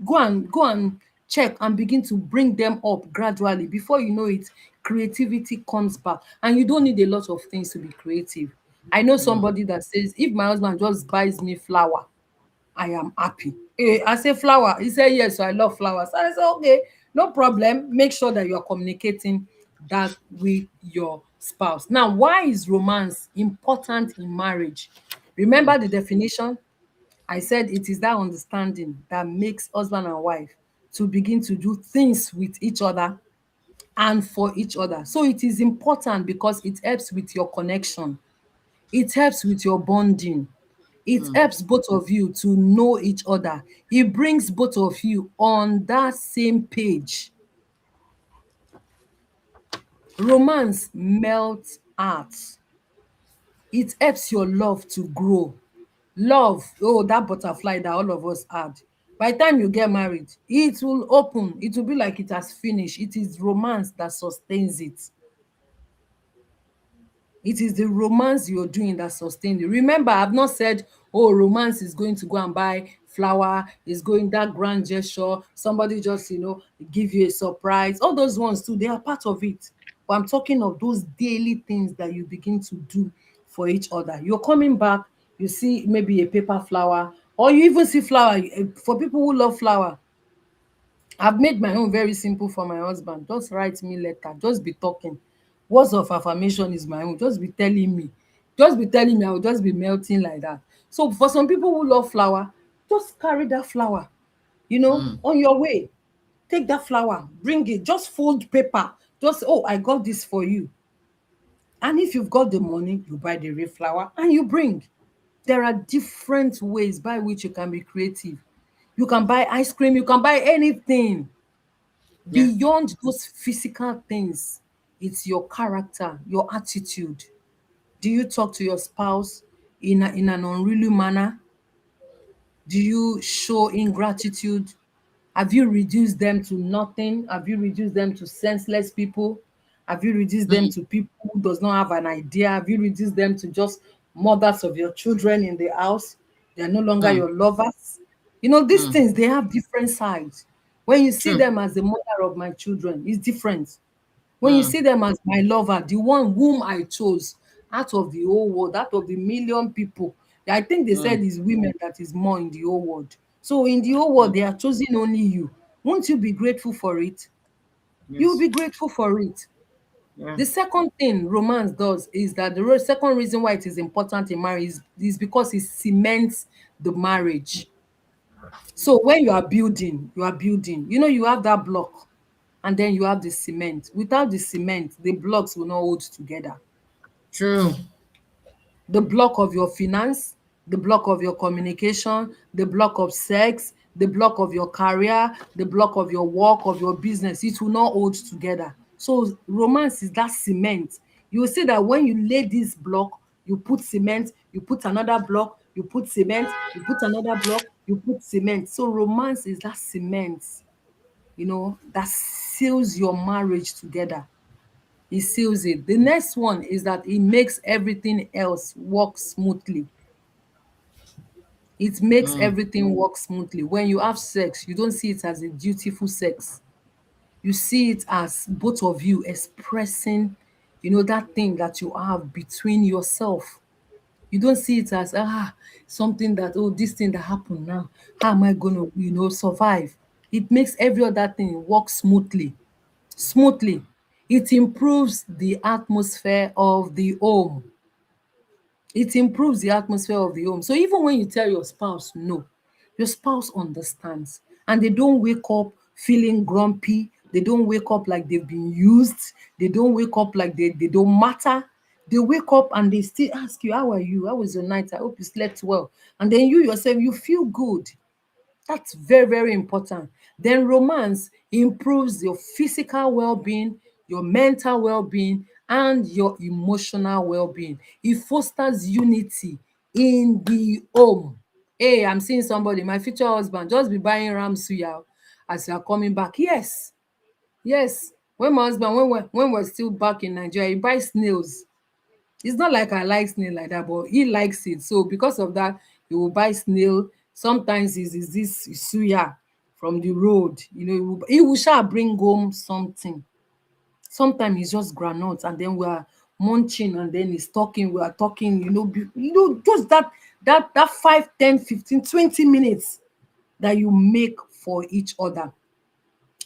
go and check and begin to bring them up gradually. Before you know it, creativity comes back, and you don't need a lot of things to be creative. I know Hmm. somebody that says, if my husband just buys me flower, I am happy. I say flower. He said yes, so I love flowers. I said okay, no problem. Make sure that you are communicating that with your spouse. Now, why is romance important in marriage? Remember the definition? I said it is that understanding that makes husband and wife to begin to do things with each other and for each other. So it is important because it helps with your connection. It helps with your bonding. It Hmm. helps both of you to know each other. It brings both of you on that same page. Romance melts hearts. It helps your love to grow. Love, oh, that butterfly that all of us had. By the time you get married, it will open. It will be like it has finished. It is romance that sustains it. It is the romance you're doing that sustains it. Remember, I've not said, oh, romance is going to go and buy flower, is going that grand gesture, somebody just, give you a surprise. All those ones too, they are part of it. But I'm talking of those daily things that you begin to do for each other. You're coming back, you see maybe a paper flower, or you even see flower. For people who love flower, I've made my own very simple for my husband. Just write me letter, just be talking. Words of affirmation is my own. Just be telling me. Just be telling me, I will just be melting like that. So for some people who love flower, just carry that flower, on your way. Take that flower, bring it, just fold paper. Just, oh, I got this for you. And if you've got the money, you buy the real flower and you bring. There are different ways by which you can be creative. You can buy ice cream, you can buy anything. Yeah. Beyond those physical things, it's your character, your attitude. Do you talk to your spouse in an unruly manner? Do you show ingratitude? Have you reduced them to nothing? Have you reduced them to senseless people? Have you reduced them to people who does not have an idea? Have you reduced them to just mothers of your children in the house? They are no longer Mm. your lovers. These Mm. things, they have different sides. When you see True. them as the mother of my children, it's different. When you Mm. see them as my lover, the one whom I chose out of the whole world, out of the million people, I think they Mm. said it's women that is more in the whole world. So in the whole Mm. world, they are choosing only you. Won't you be grateful for it? You will Yes. be grateful for it. Yeah. The second thing romance does is that the second reason why it is important in marriage is because it cements the marriage. So when you are building, you have that block and then you have the cement. Without the cement, the blocks will not hold together. True. The block of your finance, the block of your communication, the block of sex, the block of your career, the block of your work, of your business, it will not hold together. So romance is that cement. You will see that when you lay this block, you put cement, you put another block, you put cement, you put another block, you put cement. So romance is that cement, that seals your marriage together. It seals it. The next one is that it makes everything else work smoothly. It makes Mm. everything work smoothly. When you have sex, you don't see it as a dutiful sex. You see it as both of you expressing, that thing that you have between yourself. You don't see it as something that, oh, this thing that happened now, how am I gonna, survive? It makes every other thing work smoothly. It improves the atmosphere of the home. It improves the atmosphere of the home. So even when you tell your spouse no, your spouse understands and they don't wake up feeling grumpy. They don't wake up like they've been used. They don't wake up like they don't matter. They wake up and they still ask you, how are you? How was your night? I hope you slept well. And then you yourself, you feel good. That's very, very important. Then romance improves your physical well-being, your mental well-being, and your emotional well-being. It fosters unity in the home. Hey, I'm seeing somebody, my future husband, just be buying ram suya as you are coming back. Yes, yes. When my husband, when we're still back in Nigeria, he buys snails. It's not like I like snail like that, but he likes it. So because of that, he will buy snail. Sometimes is this suya from the road. He will sha bring home something. Sometimes it's just groundnut, and then we are munching, and then he's talking. We are talking. Just that 5, 10, 15, 20 minutes that you make for each other.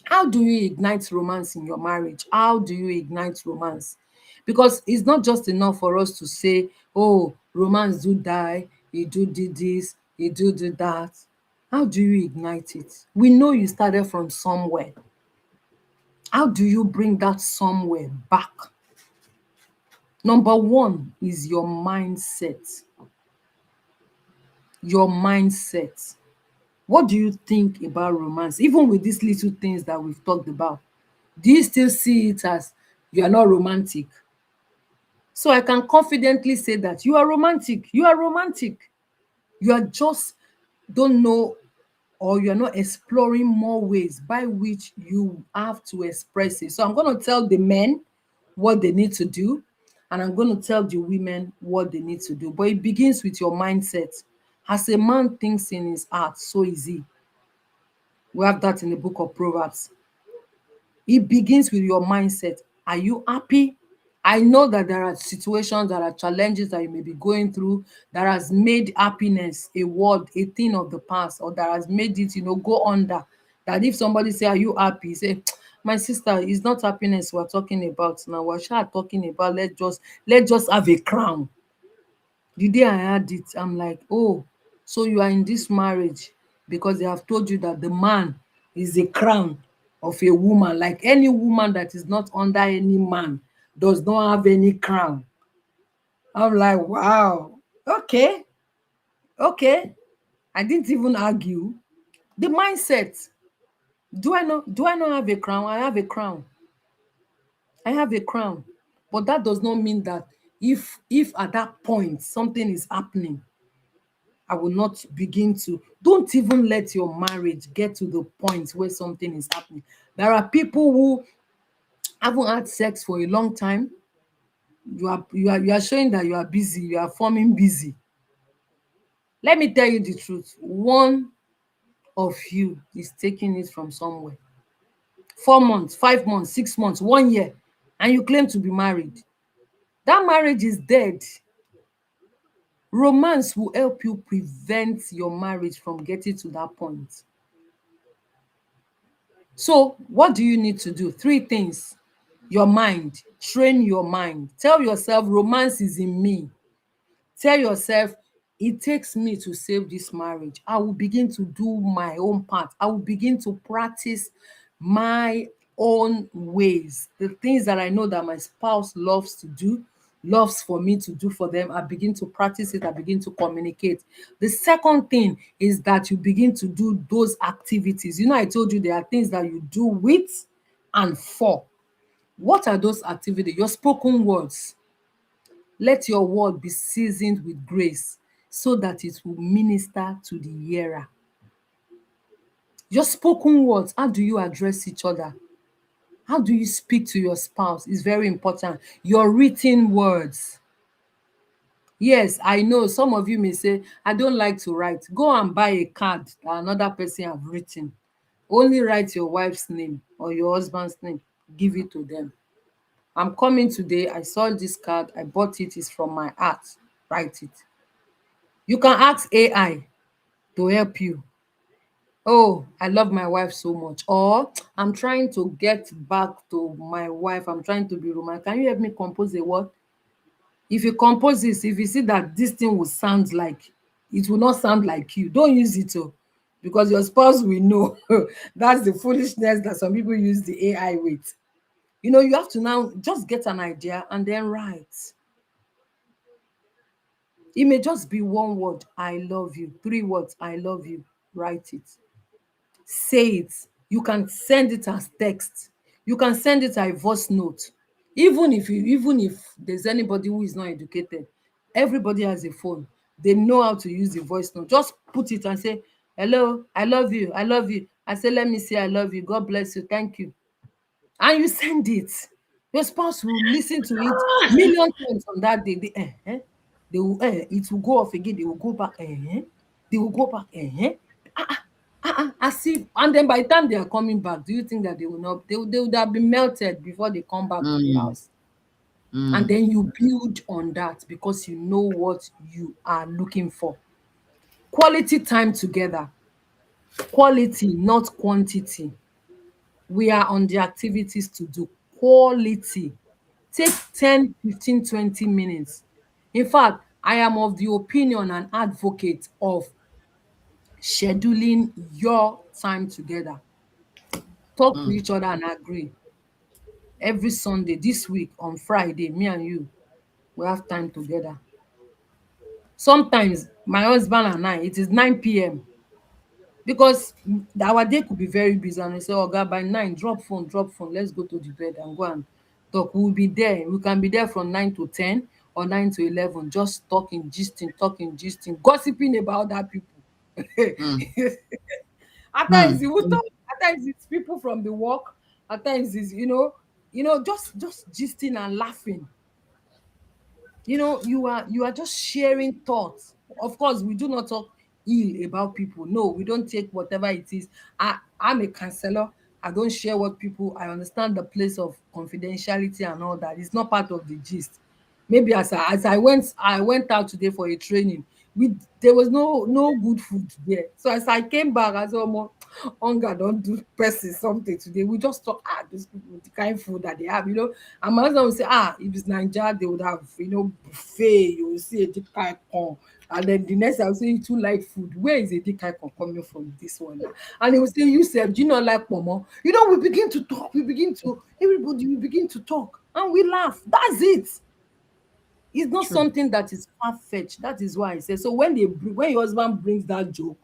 How do you ignite romance in your marriage? How do you ignite romance? Because it's not just enough for us to say, oh, romance do die, he do this, he do that. How do you ignite it? We know you started from somewhere. How do you bring that somewhere back? Number one is your mindset. Your mindset. What do you think about romance? Even with these little things that we've talked about, do you still see it as You are not romantic. So I can confidently say that you are romantic. You are romantic. You are just don't know, or you're not exploring more ways by which you have to express it. So I'm going to tell the men what they need to do, and I'm going to tell the women what they need to do. But it begins with your mindset. As a man thinks in his heart, so is he. We have that in the book of Proverbs. It begins with your mindset. Are you happy? I know that there are situations, there are challenges that you may be going through that has made happiness a word, a thing of the past, or that has made it, go under. That if somebody say, "Are you happy?" Say, "My sister, it's not happiness we're talking about now. We're sure talking about let's just have a crown." The day I heard it, I'm like, oh, so you are in this marriage because they have told you that the man is a crown of a woman. Like any woman that is not under any man does not have any crown. I'm like, wow, okay, okay. I didn't even argue. The mindset. Do I not have a crown? I have a crown. I have a crown. But that does not mean that if at that point something is happening, I will not begin to. Don't even let your marriage get to the point where something is happening. There are people who haven't had sex for a long time. You are showing that you are busy, you are forming busy. Let me tell you the truth. One of you is taking it from somewhere. 4 months, 5 months, 6 months, 1 year, and you claim to be married. That marriage is dead. Romance will help you prevent your marriage from getting to that point. So, what do you need to do? Three things. Your mind. Train your mind. Tell yourself, romance is in me. Tell yourself, it takes me to save this marriage. I will begin to do my own part. I will begin to practice my own ways. The things that I know that my spouse loves to do, loves for me to do for them, I begin to practice it. I begin to communicate. The second thing is that you begin to do those activities. I told you there are things that you do with and for. What are those activities? Your spoken words. Let your word be seasoned with grace so that it will minister to the hearer. Your spoken words, how do you address each other? How do you speak to your spouse is very important. Your written words. Yes, I know some of you may say, I don't like to write. Go and buy a card that another person have written. Only write your wife's name or your husband's name. Give it to them. I'm coming today. I saw this card. I bought it. It's from my heart. Write it. You can ask AI to help you. Oh, I love my wife so much. Or I'm trying to get back to my wife. I'm trying to be romantic. Can you help me compose a word? If you compose this, if you see that this thing will sound like, it will not sound like you, don't use it. Oh, because your spouse will know. That's the foolishness that some people use the AI with. You have to now just get an idea and then write. It may just be one word, I love you. 3 words, I love you. Write it. Say it. You can send it as text. You can send it as a voice note. Even if there's anybody who is not educated, everybody has a phone. They know how to use the voice note. Just put it and say, hello, I love you. I love you. I say, let me say I love you. God bless you. Thank you. And you send it. Your spouse will listen to it million times on that day. It will go off again. They will go back. They will go back. As if, and then by the time they are coming back, do you think that they will not? They would have been melted before they come back to the Mm, house. And mm, then you build on that because you know what you are looking for. Quality time together. Quality, not quantity. We are on the activities to do. Quality. Take 10, 15, 20 minutes. In fact, I am of the opinion and advocate of scheduling your time together. Talk to mm, each other and agree. Every Sunday, this week, on Friday, me and you, we have time together. Sometimes my husband and I, it is 9 p.m. because our day could be very busy, and we say, oh God, by 9, drop phone, let's go to the bed and go and talk. We will be there. We can be there from 9 to 10 or 9 to 11, just talking, talking, gisting, gossiping about other people. Mm. At times Mm. it will talk, at times it's people from the work, at times it's just gisting and laughing. You are just sharing thoughts. Of course, we do not talk ill about people. No, we don't take whatever it is. I'm a counselor. I don't share what people. I understand the place of confidentiality and all that. It's not part of the gist. Maybe as I went out today for a training. There was no good food there. So as I came back, I said, "Omo, hunger don't do person something today." We just talk, these people, the kind food that they have, and my husband will say, if it's Naija, they would have, buffet. You will see a deep kind corn. And then the next I will say, "You too like food. Where is a deep kind corn coming from this one now?" And he will say, "You said, do you not like pomo?" We begin to talk. Everybody, we begin to talk. And we laugh. That's it. It's not True. something that is far-fetched. That is why I say, so when your husband brings that joke,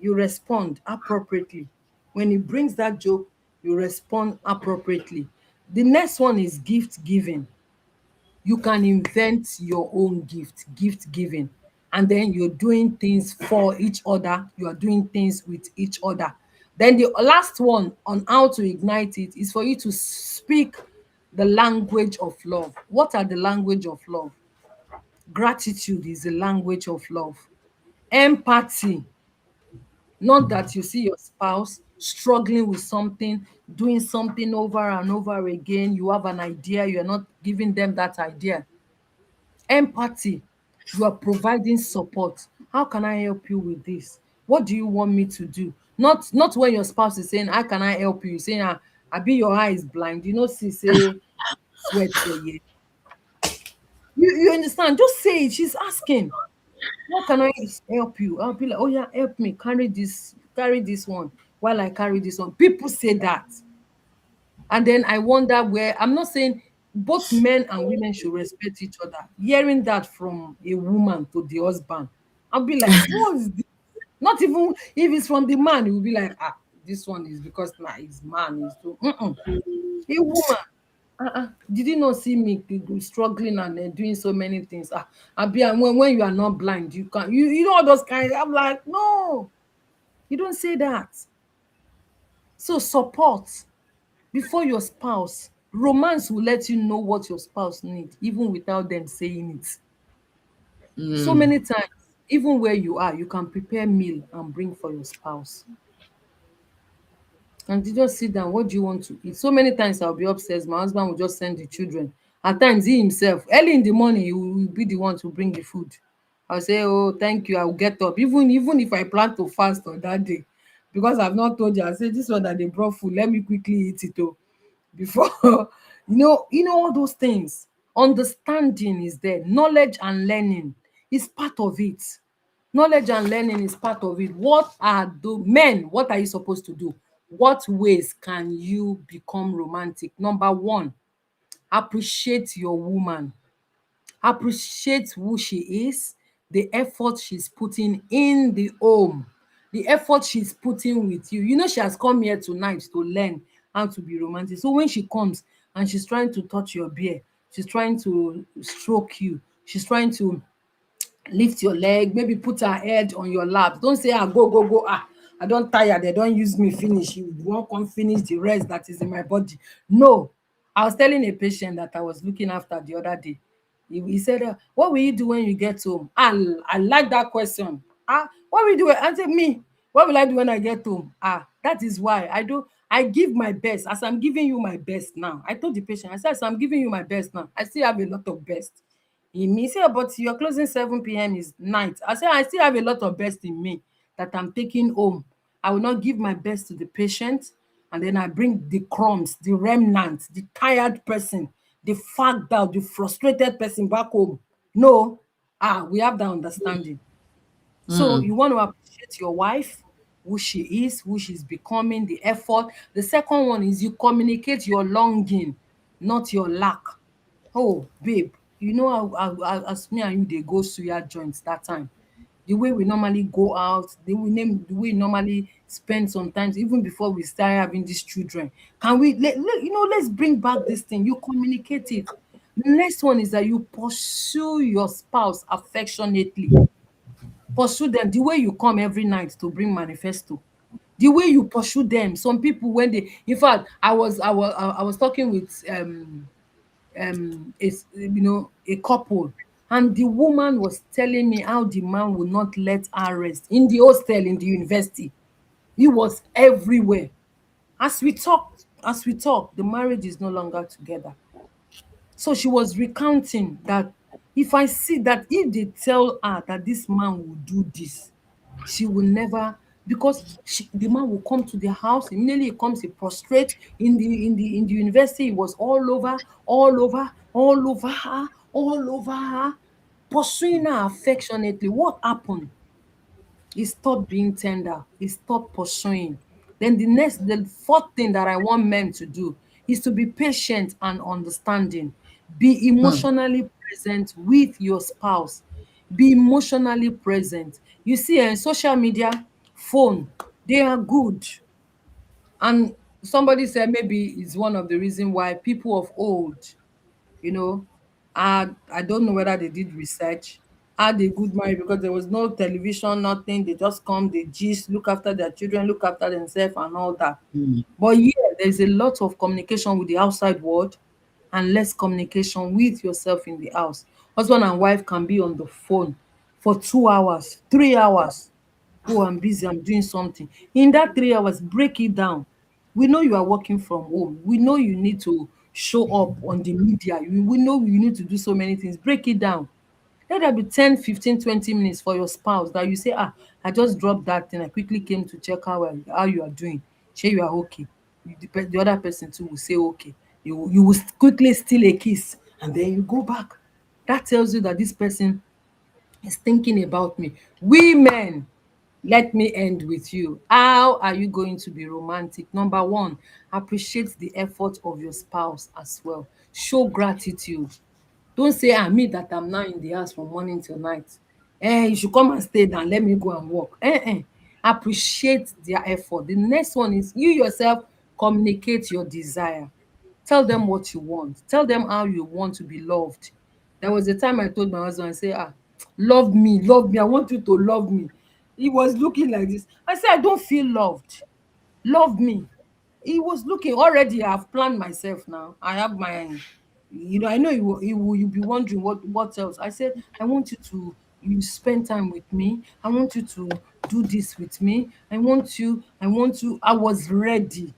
you respond appropriately. When he brings that joke, you respond appropriately. The next one is gift giving. You can invent your own gift giving, and then you're doing things for each other, you are doing things with each other. Then the last one on how to ignite it is for you to speak the language of love. What are the language of love? Gratitude is the language of love. Empathy, not that you see your spouse struggling with something, doing something over and over again, you have an idea, you're not giving them that idea. Empathy, you are providing support. How can I help you with this? What do you want me to do? Not when your spouse is saying, "How can I help you?" You saying, "Abi your eye is blind, see say sweat for you." You understand? Just say it. She's asking, "How can I help you?" I'll be like, "Oh yeah, help me carry this one while I carry this one." People say that. And then I wonder where, I'm not saying both men and women should respect each other. Hearing that from a woman to the husband, I'll be like, what is this? Not even if it's from the man, he will be like, this one is because he's man. He's so, a woman. Did you not see me struggling and doing so many things? Abi, and when you are not blind, you can you know all those kind. I'm like, no, you don't say that. So support before your spouse. Romance will let you know what your spouse need even without them saying it. So Mm. many times, even where you are, you can prepare meal and bring for your spouse. And you just sit down, what do you want to eat? So many times I'll be upstairs, my husband will just send the children. At times he himself, early in the morning, he will be the one to bring the food. I'll say, "Oh, thank you." I'll get up. Even if I plan to fast on that day, because I've not told you, I say, "This one that they brought food, let me quickly eat it." Oh, before all those things. Understanding is there. Knowledge and learning is part of it. Knowledge and learning is part of it. What are you supposed to do? What ways can you become romantic? Number one, appreciate your woman. Appreciate who she is, the effort she's putting in the home, the effort she's putting with you. She has come here tonight to learn how to be romantic. So when she comes and she's trying to touch your beard, she's trying to stroke you, she's trying to lift your leg, maybe put her head on your lap. Don't say, go, go, go. I don tire, they don use me finish. You wan come finish the rest that is in my body. No. I was telling a patient that I was looking after the other day. He said, "What will you do when you get home?" I like that question. What will you do? I said, "Me, what will I do when I get home?" That is why I give my best. As I'm giving you my best now, I told the patient, I said, as I'm giving you my best now, I still have a lot of best in me. He said, "But your closing 7 p.m. is night." I said, "I still have a lot of best in me that I'm taking home. I will not give my best to the patient, and then I bring the crumbs, the remnants, the tired person, the fagged out, the frustrated person back home." No. We have that understanding. So Mm. you want to appreciate your wife, who she is, who she's becoming, the effort. The second one is you communicate your longing, not your lack. "Oh, babe, as me and you dey go suya joint that time, the way we normally go out, the way we normally spend sometimes even before we start having these children. Can we let's bring back this thing. You communicate it. The next one is that you pursue your spouse affectionately. Pursue them the way you come every night to bring manifesto, the way you pursue them. Some people, when they, in fact, I was talking with a couple, and the woman was telling me how the man would not let her rest in the hostel, in the university. He was everywhere. As we talk, the marriage is no longer together. So she was recounting that, if I see that, if they tell her that this man will do this, she will never, because the man will come to their house. Immediately he comes, he prostrate in the university. He was all over her, all over her, pursuing her affectionately. What happened? He stopped being tender. He stopped pursuing. Then the fourth thing that I want men to do is to be patient and understanding. Be Hmm. emotionally present with your spouse. Be emotionally present. You see, social media, phone, they are good. And somebody said maybe it's one of the reasons why people of old, you know, I don't know whether they did research, had a good marriage, because there was no television, nothing. They just come, they gist, look after their children, look after themselves and all that. Hmm. But yeah, there's a lot of communication with the outside world and less communication with yourself in the house. Husband and wife can be on the phone for 2 hours, 3 hours. Oh, I'm busy, I'm doing something. In that 3 hours, break it down. We know you are working from home. We know you need to show up on the media. We know you need to do so many things. Break it down. Let there be 10, 15, 20 minutes for your spouse that you say, I just dropped that thing. I quickly came to check how you are doing. Shey you are okay. The other person too will say okay. You will quickly steal a kiss and then you go back. That tells you that this person is thinking about me. Women, let me end with you. How are you going to be romantic? Number one, appreciate the effort of your spouse as well. Show gratitude. Don't say, me that I'm now in the house from morning till night. You should come and stay down. Let me go and work. Appreciate their effort. The next one is you yourself communicate your desire. Tell them what you want. Tell them how you want to be loved. There was a time I told my husband, I say, love me, love me. I want you to love me. He was looking like this. I said, I don't feel loved. Love me. He was looking already. I've planned myself now. I have my, I know you'll be wondering what else. I said, I want you spend time with me. I want you to do this with me. I want you. I was ready.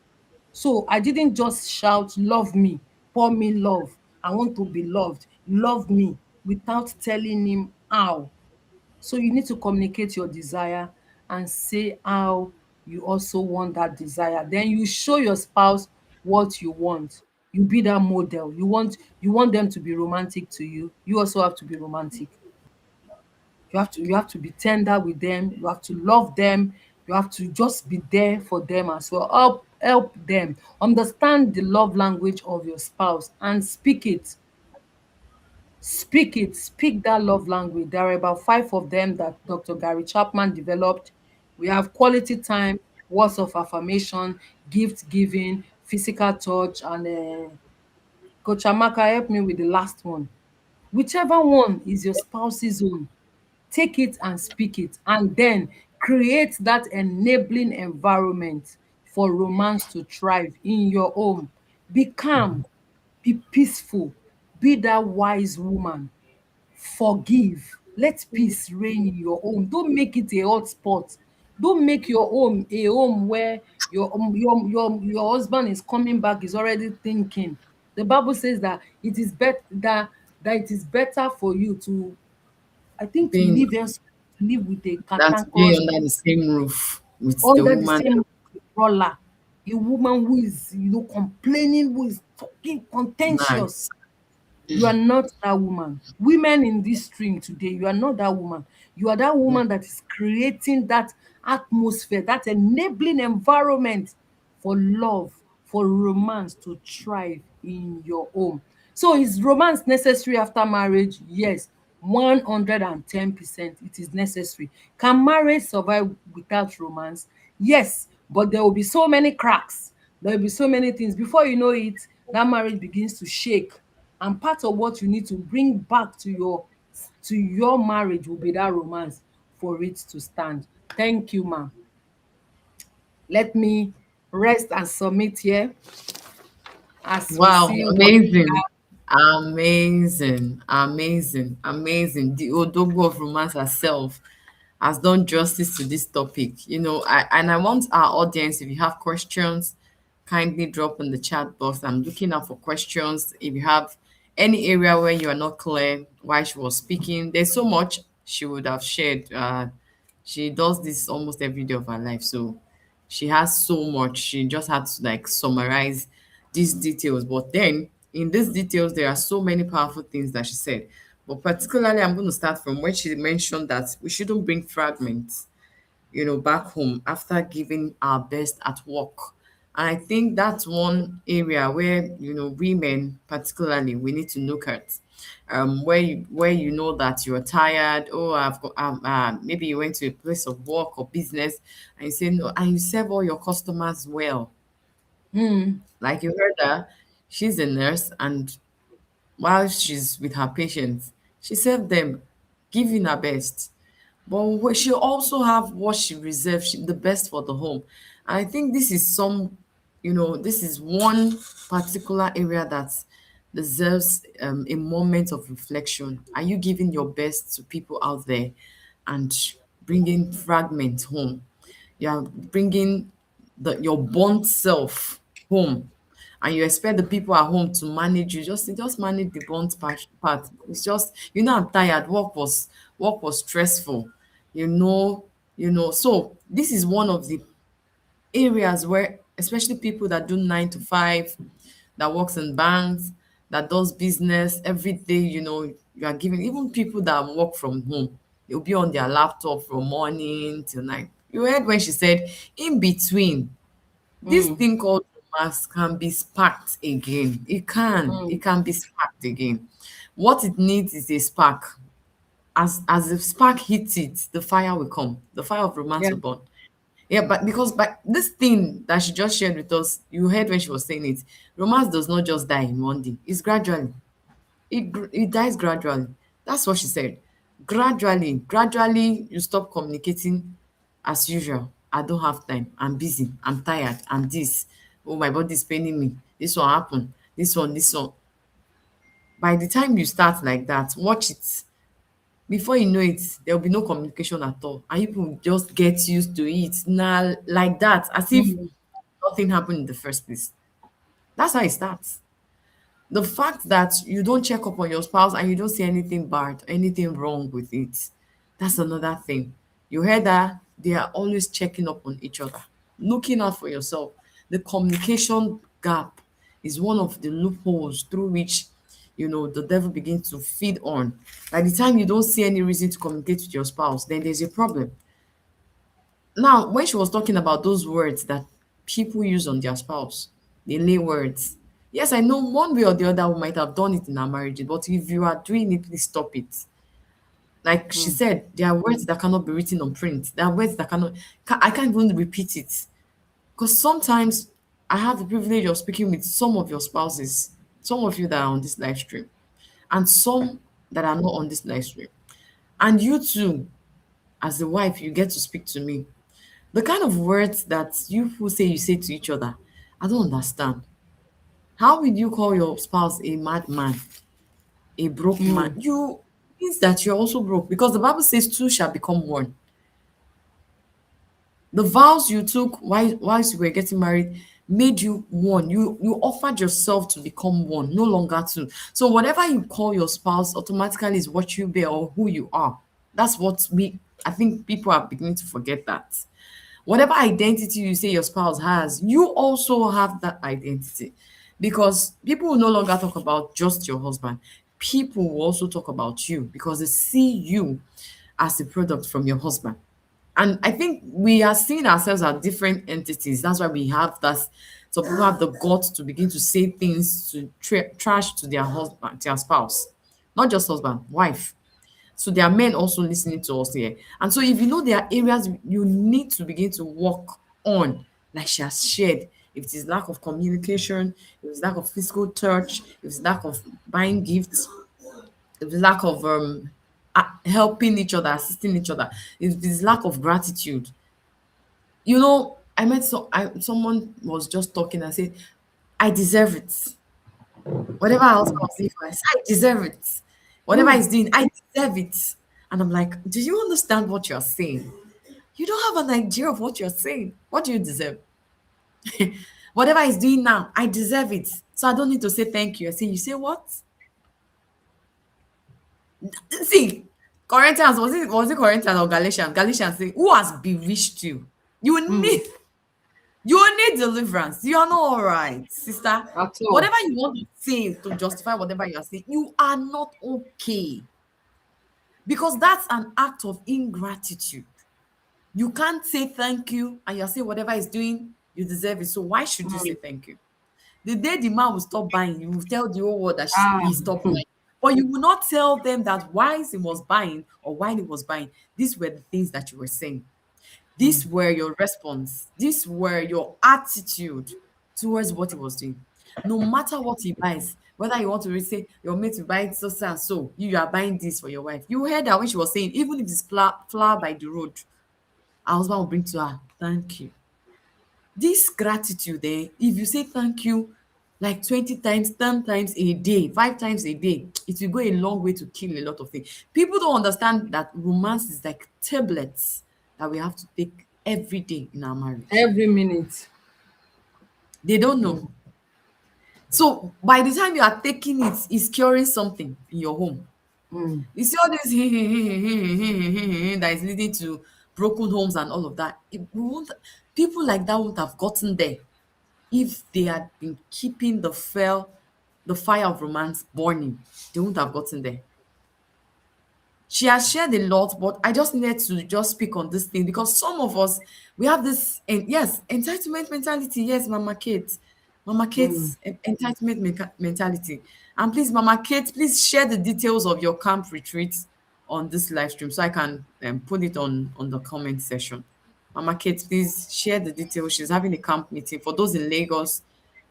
So I didn't just shout, love me, pour me love. I want to be loved. Love me, without telling him how. So you need to communicate your desire and say how you also want that desire. Then you show your spouse what you want. You be that model. You want them to be romantic to you. You also have to be romantic. You have to be tender with them. You have to love them. You have to just be there for them as well. Help them understand the love language of your spouse and speak it. Speak that love language. There are about 5 of them that Dr. Gary Chapman developed. We have quality time, words of affirmation, gift giving, physical touch, and Coach Amaka, help me with the last one. Whichever one is your spouse's own, take it and speak it, and then create that enabling environment for romance to thrive in your home. Be calm, be peaceful, be that wise woman. Forgive. Let peace reign in your home. Don't make it a hot spot. Don't make your home a home where your husband is coming back, is already thinking. The Bible says that it is that it is better for you to, I think, to Being live else, to live with a that to be cantankerous, under the same roof with the under the woman. same brawler, a woman who is, complaining, who is talking contentious. Nice. You are not that woman. Women in this stream today, you are not that woman. You are that woman that is creating that atmosphere, that enabling environment for love, for romance to thrive in your home. So is romance necessary after marriage? Yes, 110%. It is necessary. Can marriage survive without romance? Yes, but there will be so many cracks. There will be so many things. Before you know it, that marriage begins to shake. And part of what you need to bring back to your marriage will be that romance for it to stand. Thank you, ma'am. Let me rest and submit here as we Wow, see what we amazing. have. Amazing, amazing, amazing. The Odogwu of romance herself has done justice to this topic. I want our audience, if you have questions, kindly drop in the chat box. I'm looking out for questions. If you have any area where you are not clear while she was speaking, there's so much she would have shared. She does this almost every day of her life, so she has so much. She just had to like summarize these details. But then in these details, there are so many powerful things that she said. But particularly, I'm going to start from when she mentioned that we shouldn't bring fragments, back home after giving our best at work. And I think that's one area where, women particularly, we need to look at. Where you know that you're tired. Oh, I've got maybe you went to a place of work or business and you say no, and you serve all your customers well. Hmm. Like you heard her, she's a nurse, and while she's with her patients, she served them, giving her best. But she also have what she reserves, the best for the home. And I think this is one particular area that deserves a moment of reflection. Are you giving your best to people out there and bringing fragments home? You are bringing your burnt self home, and you expect the people at home to manage you. Just manage the burnt part. It's just, I'm tired. Work was stressful. You know, So this is one of the areas where, especially people that do 9 to 5, that works in banks, that does business every day, you are giving, even people that work from home, they'll be on their laptop from morning till night. You heard when she said, in between, this Hmm. thing called romance can be sparked again. Hmm. It can be sparked again. What it needs is a spark. As the spark hits it, the fire will come. The fire of romance Yeah. will burn. Yeah, but this thing that she just shared with us, you heard when she was saying it. Romance does not just die in one day. It's gradually. It dies gradually. That's what she said. Gradually, you stop communicating as usual. I don't have time. I'm busy. I'm tired. I'm this. Oh, my body is paining me. This one happen. This one. By the time you start like that, watch it. Before you know it, there will be no communication at all. And people will just get used to it. Now, like that, as if Hmm. nothing happened in the first place. That's how it starts. The fact that you don't check up on your spouse and you don't see anything bad, anything wrong with it, that's another thing. You heard that they are always checking up on each other, looking out for yourself. The communication gap is one of the loopholes through which, the devil begins to feed on. By the time you don't see any reason to communicate with your spouse, then there's a problem. Now, when she was talking about those words that people use on their spouse, they lay words. Yes, I know one way or the other we might have done it in our marriage, but if you are doing it, please stop it. Like she Hmm. said, there are words that cannot be written on print. There are words that I can't even repeat it. Because sometimes I have the privilege of speaking with some of your spouses, some of you that are on this live stream, and some that are not on this live stream. And you too, as a wife, you get to speak to me. The kind of words that you say to each other, I don't understand. How will you call your spouse a madman, a broke man? Hmm. You means that you're also broke because the Bible says two shall become one. The vows you took whilst you were getting married made you one. You offered yourself to become one, no longer two. So whatever you call your spouse automatically is what you bear or who you are. That's what I think people are beginning to forget that. Whatever identity you say your spouse has, you also have that identity. Because people will no longer talk about just your husband. People will also talk about you because they see you as a product from your husband. And I think we are seeing ourselves as different entities. That's why we have that. So people have the guts to begin to say things to trash to their husband, their spouse, not just husband, wife. So there are men also listening to us here. And so if you know there are areas you need to begin to work on, like she has shared. If it is lack of communication, if it's lack of physical touch, if it's lack of buying gifts, if it's lack of helping each other, assisting each other, if it's lack of gratitude. You know, someone was just talking and said, I deserve it. Whatever else I was doing for us, I deserve it. Whatever Mm. he's doing, I deserve it. And I'm like, do you understand what you're saying? You don't have an idea of what you're saying. What do you deserve? Whatever he's doing now, I deserve it. So I don't need to say thank you. I say, you say what? See, Corinthians, was it Corinthians or Galatians? Galatians say, who has bewitched you? You Mm. need you need deliverance. You are not all right, sister. At all. Whatever you want to say to justify whatever you are saying, you are not okay. Because that's an act of ingratitude. You can't say thank you and you're saying whatever he's doing, you deserve it. So why should you say Mm. thank you? The day the man will stop buying, you will tell the whole world that Ah. he stopped buying. But you will not tell them that while he was buying or while he was buying, these were the things that you were saying. Mm. These were your response. These were your attitude towards what he was doing. No matter what he buys, whether you want to really say your mate will buy it so and so, you are buying this for your wife. You heard her when she was saying, even if it's flower by the road, her husband will bring to her, thank you. This gratitude, if you say thank you like 20 times, 10 times a day, 5 times a day, it will go a long way to kill a lot of things. People don't understand that romance is like tablets that we have to take every day in our marriage. Every minute. They don't know. So by the time you are taking it, it's curing something in your home. Mm. You see all this that is leading to broken homes and all of that. People like that won't have gotten there if they had been keeping the fire of romance burning. They wouldn't have gotten there. She has shared a lot, but I just needed to just speak on this thing because some of us we have this and yes, entitlement mentality. Yes, Mama Mm. Kate's entitlement mentality. And please, Mama Kate, please share the details of your camp retreat on this live stream so I can put it on the comment section. Mama Kate, please share the details. She's having a camp meeting for those in Lagos.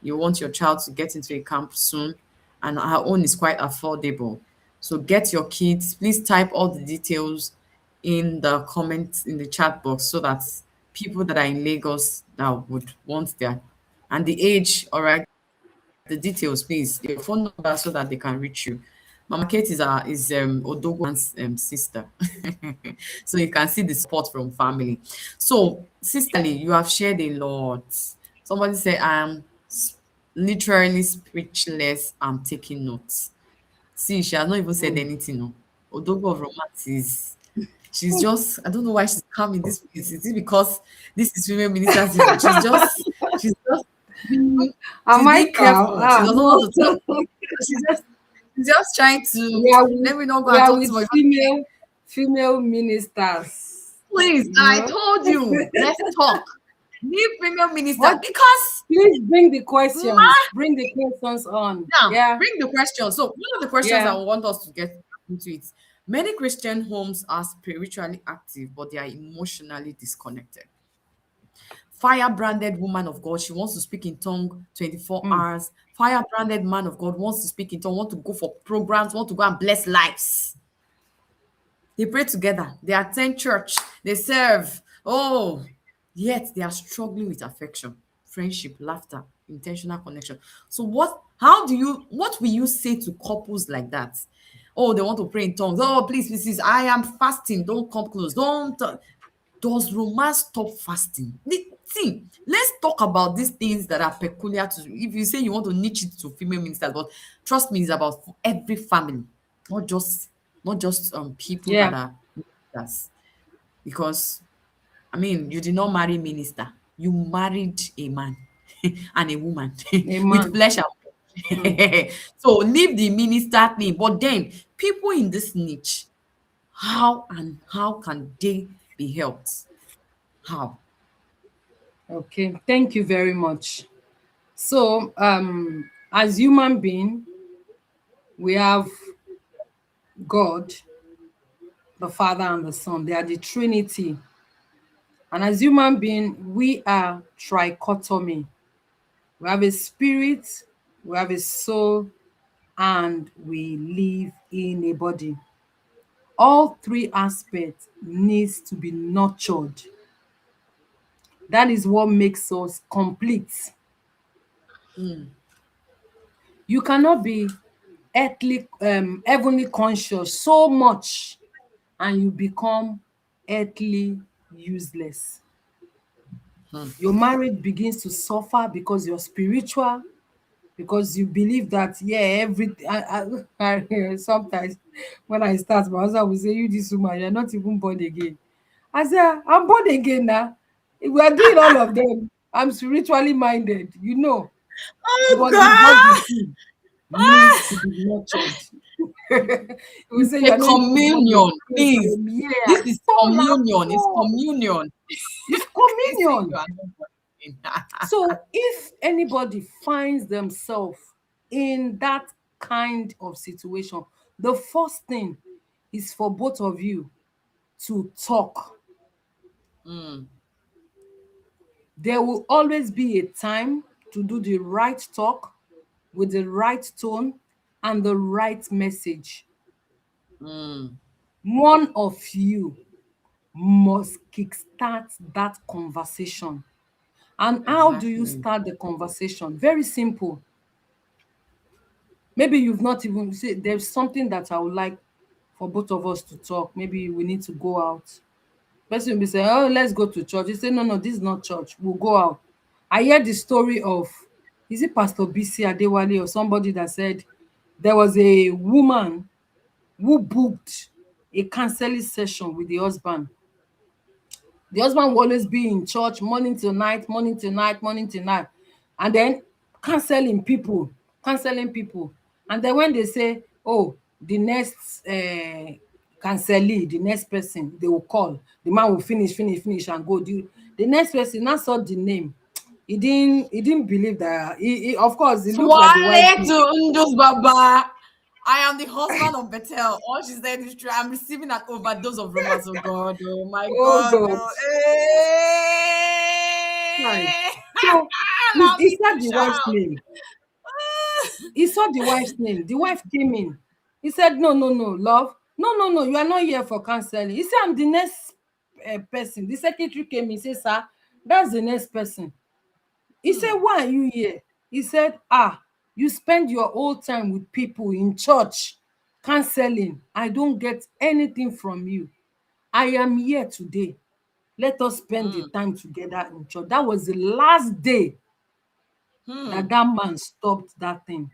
You want your child to get into a camp soon, and her own is quite affordable. So get your kids. Please type all the details in the comments in the chat box so that people that are in Lagos that would want their and the age, all right, the details, please, your phone number so that they can reach you. Mama Kate is Odogo's sister, so you can see the support from family. So, sisterly, you have shared a lot. Somebody said, literally speechless. I'm taking notes. See, she has not even said Mm. anything. No. Odogo of romance is she's just I don't know why she's come in this place. Is it because this is female minister season? She's just being Am she's I being calm? careful. She Ah, doesn't want no. to tell she's just trying to We are with let me not go we and are talk with to my female ministers. please. You I know. told you, let's talk. Leave female minister What? because Please bring the ma questions. Bring the questions on. now Yeah. bring the question. So one of the questions I Yeah. want us to get into it. Many Christian homes are spiritually active, but they are emotionally disconnected. Fire branded woman of God, she wants to speak in tongue 24 Mm. hours. Fire branded man of God wants to speak in tongue, want to go for programs, want to go and bless lives. They pray together, they attend church, they serve. Oh, yet they are struggling with affection, friendship, laughter, intentional connection. So what will you say to couples like that? Oh, they want to pray in tongues. Oh, please, I am fasting. Don't come close. Don't. Does romance stop fasting? See, let's talk about these things that are peculiar to. If you say you want to niche it to female ministers, but trust me, it's about every family, not just people that Yeah. are ministers. Because I mean, you did not marry minister, you married a man and a woman with Amen. flesh and Mm. blood. So leave the minister thing. But then people in this niche, how can they be helped? How? Okay. Thank you very much. So, as human being, we have God, the Father and the Son. They are the Trinity. And as human being, we are trichotomy. We have a spirit, we have a soul, and we live in a body. All three aspects needs to be nurtured. That is what makes us complete. You cannot be heavenly conscious so much and you become earthly useless. Your marriage begins to suffer because you're spiritual, because you believe that, yeah, everything. Sometimes when I start, my husband will say, "You, this woman, you're not even born again." I say, "I'm born again now. We are doing all of them. I'm spiritually minded, you know." Oh But the body God! too needs to be nurtured. We It's say a you're not even born communion, again for please. a year. This I is told her, communion. It's "No, communion. it's They say you communion." are not born again. So if anybody finds themselves in that kind of situation, the first thing is for both of you to talk. Mm, There will always be a time to do the right talk with the right tone and the right message. mm, One of you must kickstart that conversation. And how do you exactly. start the conversation? Very simple. Maybe you've not even say there's something that I would like for both of us to talk. Maybe we need to go out. Person will be saying, "Oh, let's go to church." You say, "No, no, this is not church. We'll go out." I hear the story of, is it Pastor BC Adewale or somebody that said there was a woman who booked a counseling session with the husband. The husband will always be in church morning till night, morning till night, morning till night, and then counseling people, counseling people. And then when they say, "Oh, the next counselee, the next person," they will call. The man will finish, and go. The next person now saw the name. He didn't believe that. Of course, it looked like the wife. Swale to Ndus Baba. I am the husband of Bethel. All she said is true. I'm receiving an overdose of romance. Oh God. Oh my Oh God. God. Oh, Right. eh. So Allow he me said to the wife's shout. name. He saw the wife's name. The wife came in. He said, "No, no, no, love. No, no, no. You are not here for counseling." He said, "I'm the next person." The secretary came in. He said, "Sir, that's the next person." He said, Hmm. "Why are you here?" He said, "You spend your whole time with people in church, counseling. I don't get anything from you. I am here today. Let us spend the Hmm. time together in church." That was the last day that Hmm. that man stopped that thing,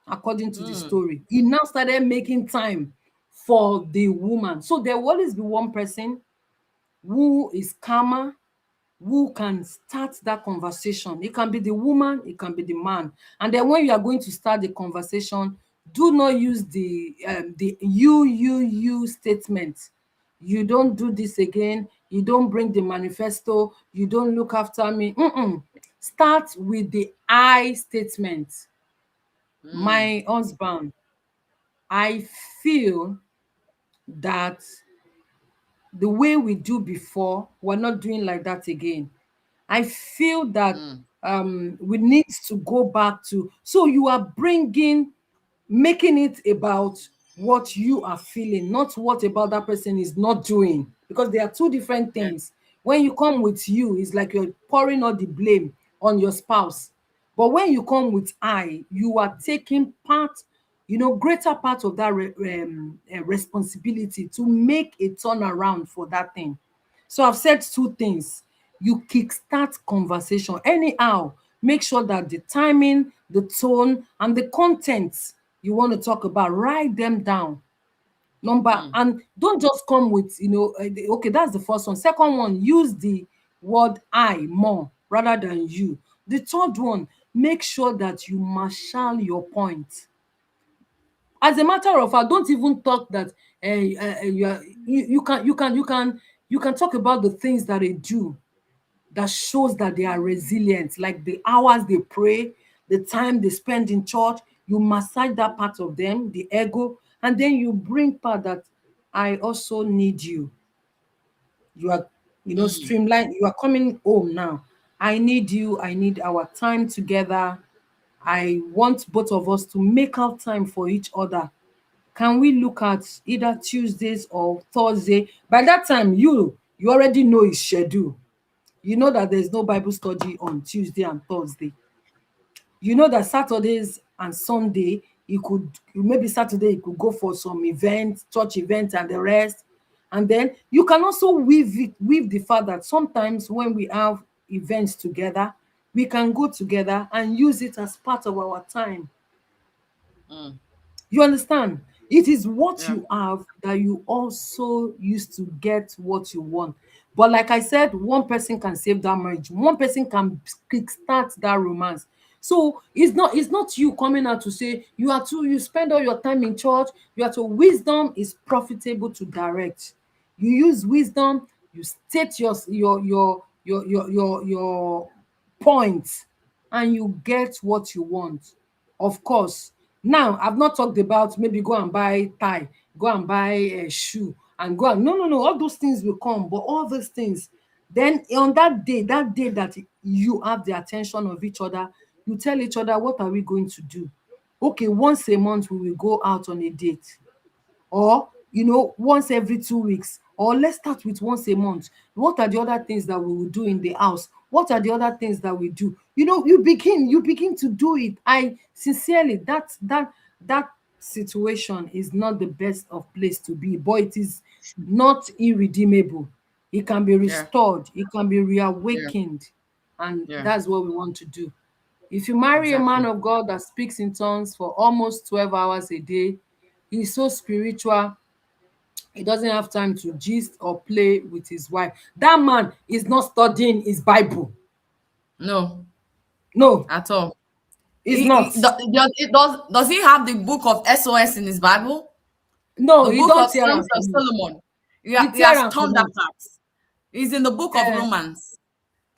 according to the Hmm. story. He now started making time for the woman. So there will always be one person who is calmer, who can start that conversation. It can be the woman, it can be the man. And then when you are going to start the conversation, do not use the you statement. You don't do this again. You don't bring the manifesto. You don't look after me. Start with the I statement. Hmm. My husband, I feel that the way we do before, we're not doing like that again. I feel that Hmm. we need to go back to. So you are making it about what you are feeling, not what about that person is not doing, because they are two different Yeah. things. When you come with you, it's like you're pouring all the blame on your spouse. But when you come with I, you are taking part, greater part of that responsibility to make a turnaround for that thing. So I've said two things. You kickstart conversation. Anyhow, make sure that the timing, the tone, and the content you want to talk about, write them down. Number, Hmm. and don't just come with, okay, that's the first one. Second one, use the word I more rather than you. The third one, make sure that you marshal your point. As a matter of fact, don't even talk that you can talk about the things that they do that shows that they are resilient, like the hours they pray, the time they spend in church. You massage that part of them, the ego, and then you bring part that I also need you. You are streamline. You are coming home now. I need you. I need our time together. I want both of us to make out time for each other. Can we look at either Tuesdays or Thursday? By that time, you already know his schedule. You know that there's no Bible study on Tuesday and Thursday. You know that Saturdays and Sunday, you could, maybe Saturday you could go for some event, church event and the rest. And then you can also weave the fact that sometimes when we have events together, we can go together and use it as part of our time. Mm. You understand? It is what Yeah. you have that you also use to get what you want. But like I said, one person can save that marriage, one person can kickstart that romance. So it's not you coming out to say you spend all your time in church, you are to wisdom is profitable to direct. You use wisdom, you state your points, and you get what you want. Of course, now I've not talked about maybe go and buy tie, go and buy a shoe, and go and no, all those things will come, but all those things, then on that day that you have the attention of each other, you tell each other, what are we going to do? Okay, once a month we will go out on a date, or once every 2 weeks, or let's start with once a month. What are the other things that we will do in the house? What are the other things that we do? You begin to do it. I sincerely, that situation is not the best of place to be, but it is not irredeemable. It can be Yeah. restored, it can be Yeah. reawakened, and Yeah. that's what we want to do. If you marry a man Exactly. of God that speaks in tongues for almost 12 hours a day, he's so spiritual, he doesn't have time to gist or play with his wife. That man is not studying his Bible. No, No, at all. he's not. Does he have the book of SOS in his Bible? No, The he book don't of tear Songs am of comot. Solomon. He He tear has am turned comot. apart. He's in the book of um Romans.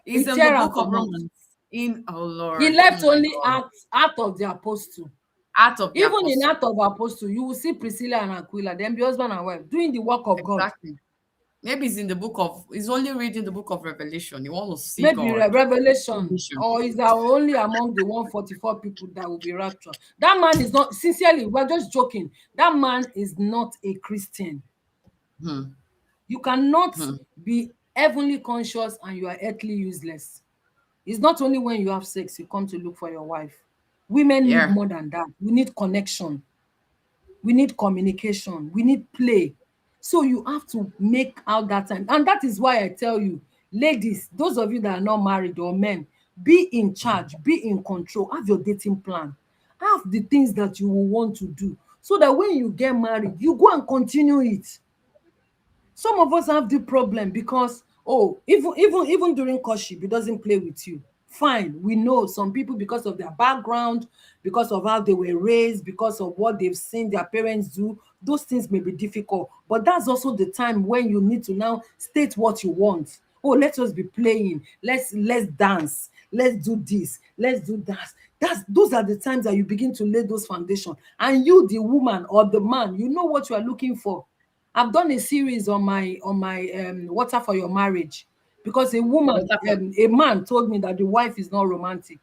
he He's in the tear am book of comot. Romans. In oh He Lord, oh left my only God, Act of the Apostle. out of the Even in apostle. Act of Apostle, you will see Priscilla and Aquila, dem be husband and wife, doing the work of God. Exactly. Maybe he's in the book of. He's only reading the book of Revelation. He want to see Maybe God. Revelation, Vision. or is that only among the 144 people that will be raptured? That man is not, sincerely, we're just joking. That man is not a Christian. Hmm. You cannot Hmm. be heavenly conscious and you are earthly useless. It's not only when you have sex you come to look for your wife. Women need Yeah. more than that. We need connection, we need communication, we need play. So you have to make out that time. And that is why I tell you, ladies, those of you that are not married, or men, be in charge, be in control, have your dating plan, have the things that you will want to do, so that when you get married, you go and continue it. Some of us have the problem because, oh, even during courtship, it doesn't play with you. Fine, we know some people, because of their background, because of how they were raised, because of what they've seen their parents do, those things may be difficult. But that's also the time when you need to now state what you want. Oh, let us be playing. Let's dance. Let's do this. Let's do that. Those are the times that you begin to lay those foundation. And you, the woman or the man, you know what you are looking for. I've done a series on my water for your marriage, because What's happened? a man told me that the wife is not romantic.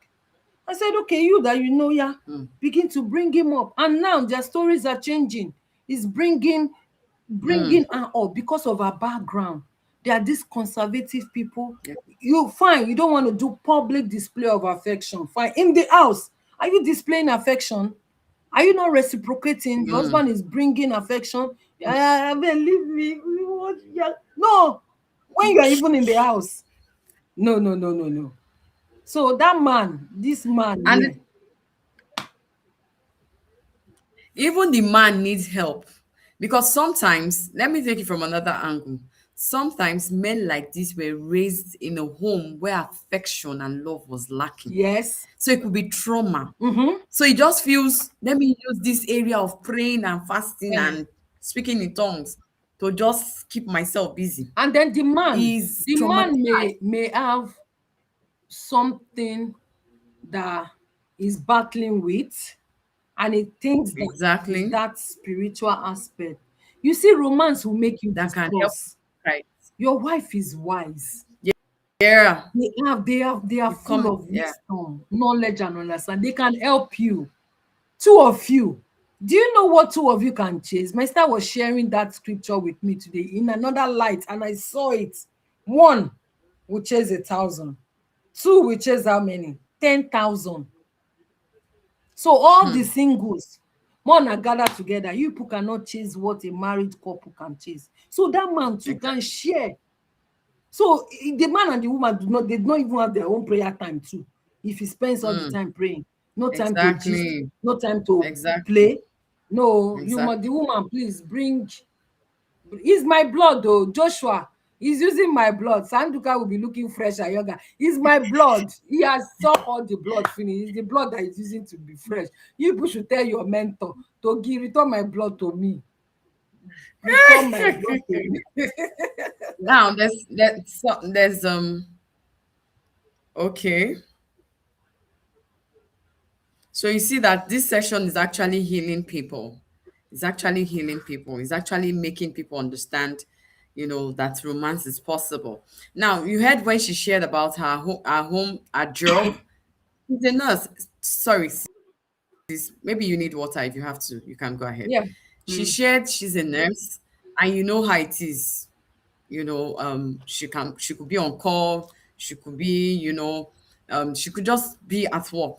I said, okay, you that yeah, Hmm. begin to bring him up. And now their stories are changing. It's Hmm. bringing her up because of her background. They are these conservative people. Yeah. You fine, you don't want to do public display of affection. Fine. In the house, are you displaying affection? Are you not reciprocating? Your Hmm. husband is bringing affection. Leave me. Yeah. No. When you are even in the house. No, no, no, no, no. So that man, this man And here, even the man needs help, because sometimes, let me take it from another angle. Sometimes men like this were raised in a home where affection and love was lacking. yes. So it could be trauma. Mm-hmm. So he just feels, let me use this area of praying and fasting Eh. and speaking in tongues to just keep myself busy. And then He's the man traumatized. may have something that is battling with, and he thinks that is Exactly. that spiritual aspect. You see, romance will make you That can help discuss. right. Your wife is wise. Yeah. They are You full come. of Yeah. wisdom, knowledge, and understanding. They can help you. Two of you. Do you know what two of you can chase? My sister was sharing that scripture with me today in another light, and I saw it. One will chase 1,000. Two will chase how many? 10,000. So all the Hmm. singles, more na gather together. You people cannot chase what a married couple can chase. So that man too can Exactly. share. So the man and the woman they do not even have their own prayer time too. If he spends all the Hmm. time praying, no time to gist, Exactly. no time to Exactly. play. No, you must the Exactly. woman please bring. Is my blood though, Joshua. He's using my blood. Sanduka will be looking fresh at yoga. Is my blood. He has sucked all the blood finish. It's the blood that is using to be fresh. You people should tell your mentor to give return my blood to me. Return my blood to me. Now there's okay. So you see that this session is actually healing people. It's actually healing people. It's actually making people understand, that romance is possible. Now you heard when she shared about her job. She's a nurse. Sorry, sis, maybe you need water. If you have to, you can go ahead. Yeah. She shared she's a nurse, and you know how it is. She could be on call, she could be, she could just be at work,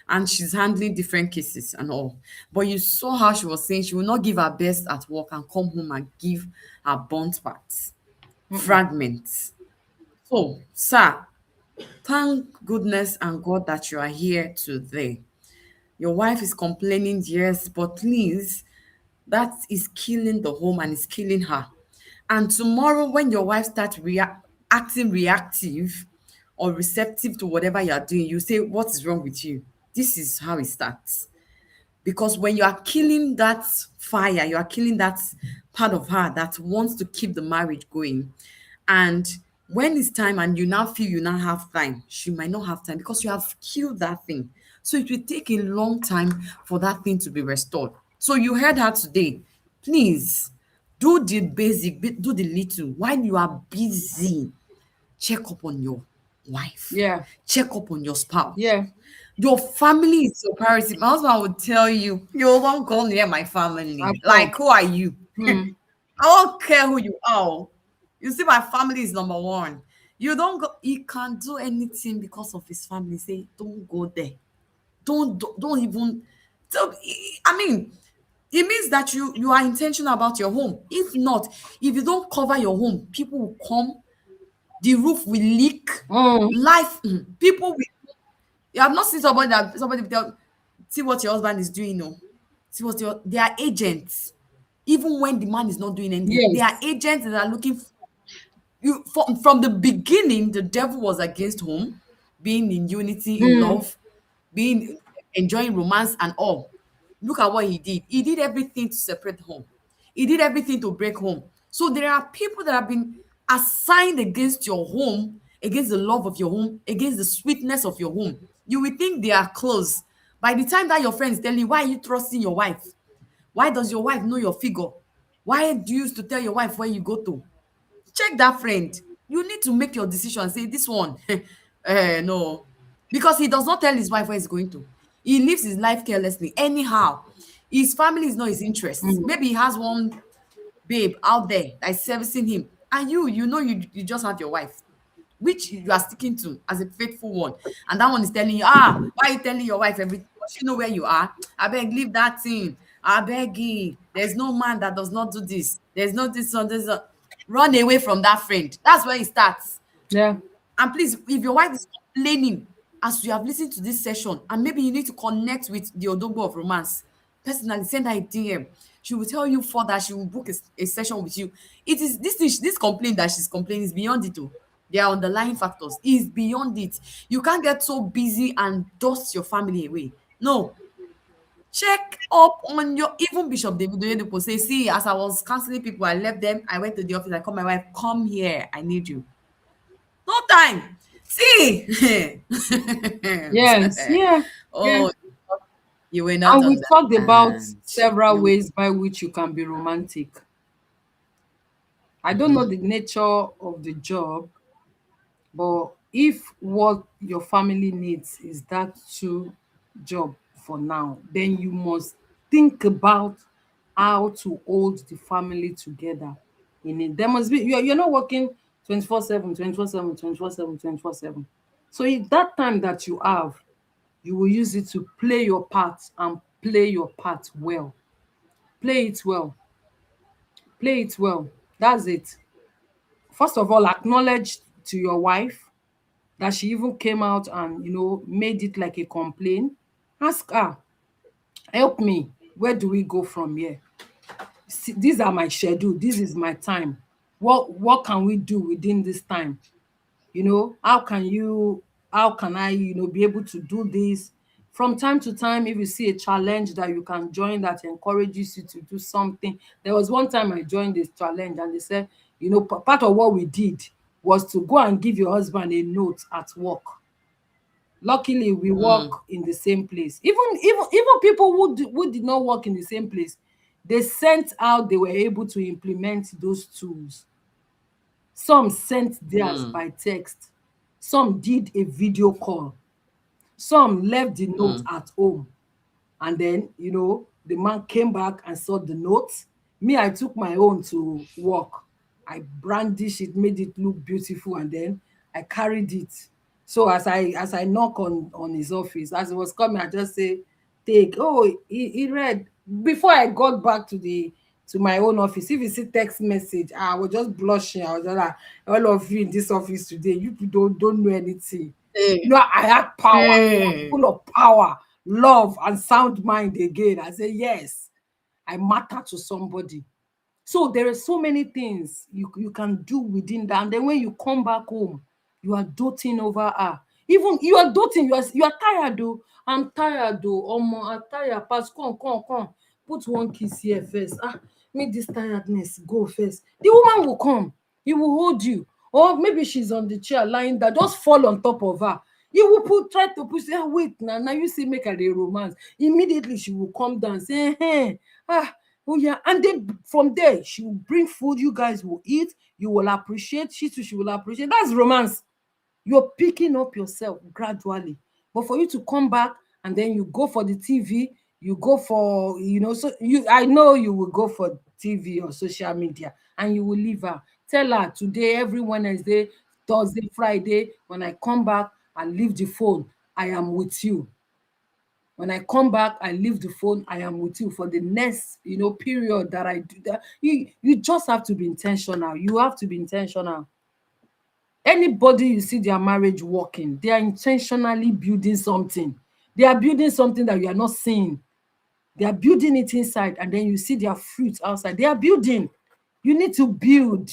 and she's handling different cases and all. But you saw how she was saying she will not give her best at work and come home and give her burnt parts, fragments. So, sir, thank goodness and God that you are here today. Your wife is complaining, yes, but please, that is killing the home and is killing her. And tomorrow, when your wife starts acting reactive or receptive to whatever you are doing, you say, what is wrong with you? This is how it starts. Because when you are killing that fire, you are killing that part of her that wants to keep the marriage going. And when it's time and you now feel you now have time, she might not have time because you have killed that thing. So it will take a long time for that thing to be restored. So you heard her today. Please do the basic, do the little while you are busy. Check up on your wife, Yeah. check up on your spouse. Yeah. Your family is your priority. My husband would tell you, you won't go near my family. At all. Like, who are you? Hmm. I don't care who you are. You see, my family is number one. You don't go, he can't do anything because of his family. Say, don't go there. Don't even. So, I mean, it means that you are intentional about your home. If not, if you don't cover your home, people will come, the roof will leak, Hmm. life, people will. You have not seen somebody will tell, see what your husband is doing, no. See what they are agents. Even when the man is not doing anything, they are Yes. agents that are looking for you. From the beginning, the devil was against home, being in unity, in Hmm. love, being enjoying romance and all. Look at what he did. He did everything to separate home. He did everything to break home. So there are people that have been assigned against your home, against the love of your home, against the sweetness of your home. You will think they are close. By the time that your friend is telling you, why are you trusting your wife? Why does your wife know your figure? Why do you used to tell your wife where you go to? Check that friend. You need to make your decision. Say this one, no, because he does not tell his wife where he's going to. He lives his life carelessly. Anyhow, his family is not his interest. Hmm. Maybe he has one babe out there that is servicing him, and you just have your wife, which you are sticking to as a faithful one, and that one is telling you, why are you telling your wife everything? Does she know where you are? I beg, leave that thing. I beg you. There's no man that does not do this. There's no this on this. Run away from that friend. That's where it starts. Yeah. And please, if your wife is complaining as you have listened to this session, and maybe you need to connect with the Odogbo of romance, personally send her a DM. She will tell you further. She will book a session with you. It is this thing, this complaint that she's complaining is beyond it. Oh. There are underlying factors. Is beyond it. You can't get so busy and dust your family away. No, check up on your even Bishop David Oyedepo say, see, as I was counseling people, I left them, I went to the office, I called my wife, come here, I need you. No time. See. Yes. Yeah. Yeah. Oh, you will not And we talked about understand. several You ways by which you can be romantic. I don't know the nature of the job, but if what your family needs is that two job for now, then you must think about how to hold the family together. In it, there must be, you're not working 24/7, 24/7, 24/7, 24/7. So if that time that you have, you will use it to play your part and play your part well. Play it well. Play it well. That's it. First of all, acknowledge to your wife that she even came out and made it like a complaint. Ask her, help me, where do we go from here? See, these are my schedule, this is my time. What can we do within this time? How can I be able to do this from time to time? If you see a challenge that you can join that encourages you to do something. There was one time I joined this challenge and they said, part of what we did was to go and give your husband a note at work. Luckily we work Mm, in the same place. Even people who did not work in the same place, they sent out, they were able to implement those tools. Some sent theirs mm, by text, some did a video call, some left the note mm, at home. And then the man came back and saw the notes. Me, I took my own to work. I brandished it, made it look beautiful, and then I carried it. So as I knock on his office, as he was coming, I just say, take. Oh, he read. Before I got back to my own office, if you see text message, I was just blushing. I was just like, all of you in this office today, you people don't know anything. hey, I had power. I was hey, full of power, love, and sound mind again. I say, yes, I matter to somebody. So there are so many things you can do within that. And then when you come back home, you are doting over her. Even you are doting, you are tired though. I'm tired though. Omo, I'm tired. Pass, come. Put one kiss here first. Make this tiredness go first. The woman will come. He will hold you. Or maybe she's on the chair lying there. Just fall on top of her. You will try to push, say, wait, now you see, make her a romance. Immediately she will come down, say, hey, oh yeah. And then from there, she will bring food, you guys will eat, you will appreciate, she too, she will appreciate. That's romance. You're picking up yourself gradually. But for you to come back and then you go for the TV, you go for, so I know you will go for TV or social media and you will leave her. Tell her today, every Wednesday, Thursday, Friday, when I come back and leave the phone, I am with you. When I come back, I leave the phone, I am with you for the next, period that I do that. You just have to be intentional. You have to be intentional. Anybody you see their marriage working, they are intentionally building something. They are building something that you are not seeing. They are building it inside, and then you see their fruits outside. They are building. You need to build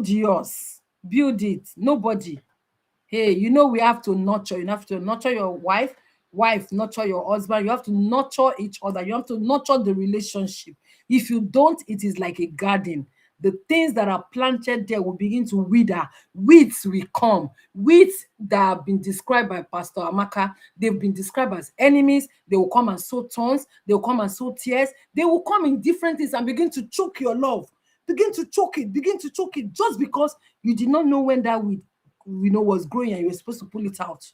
yours, build it. Nobody. Hey, we have to nurture. You have to nurture your wife nurture your husband. You have to nurture each other. You have to nurture the relationship. If you don't, it is like a garden. The things that are planted there will begin to wither. Weeds will come. Weeds that have been described by Pastor Amaka, they've been described as enemies. They will come and sow thorns. They will come and sow tears. They will come in different things and begin to choke your love. Begin to choke it just because you did not know when that weed was growing and you were supposed to pull it out.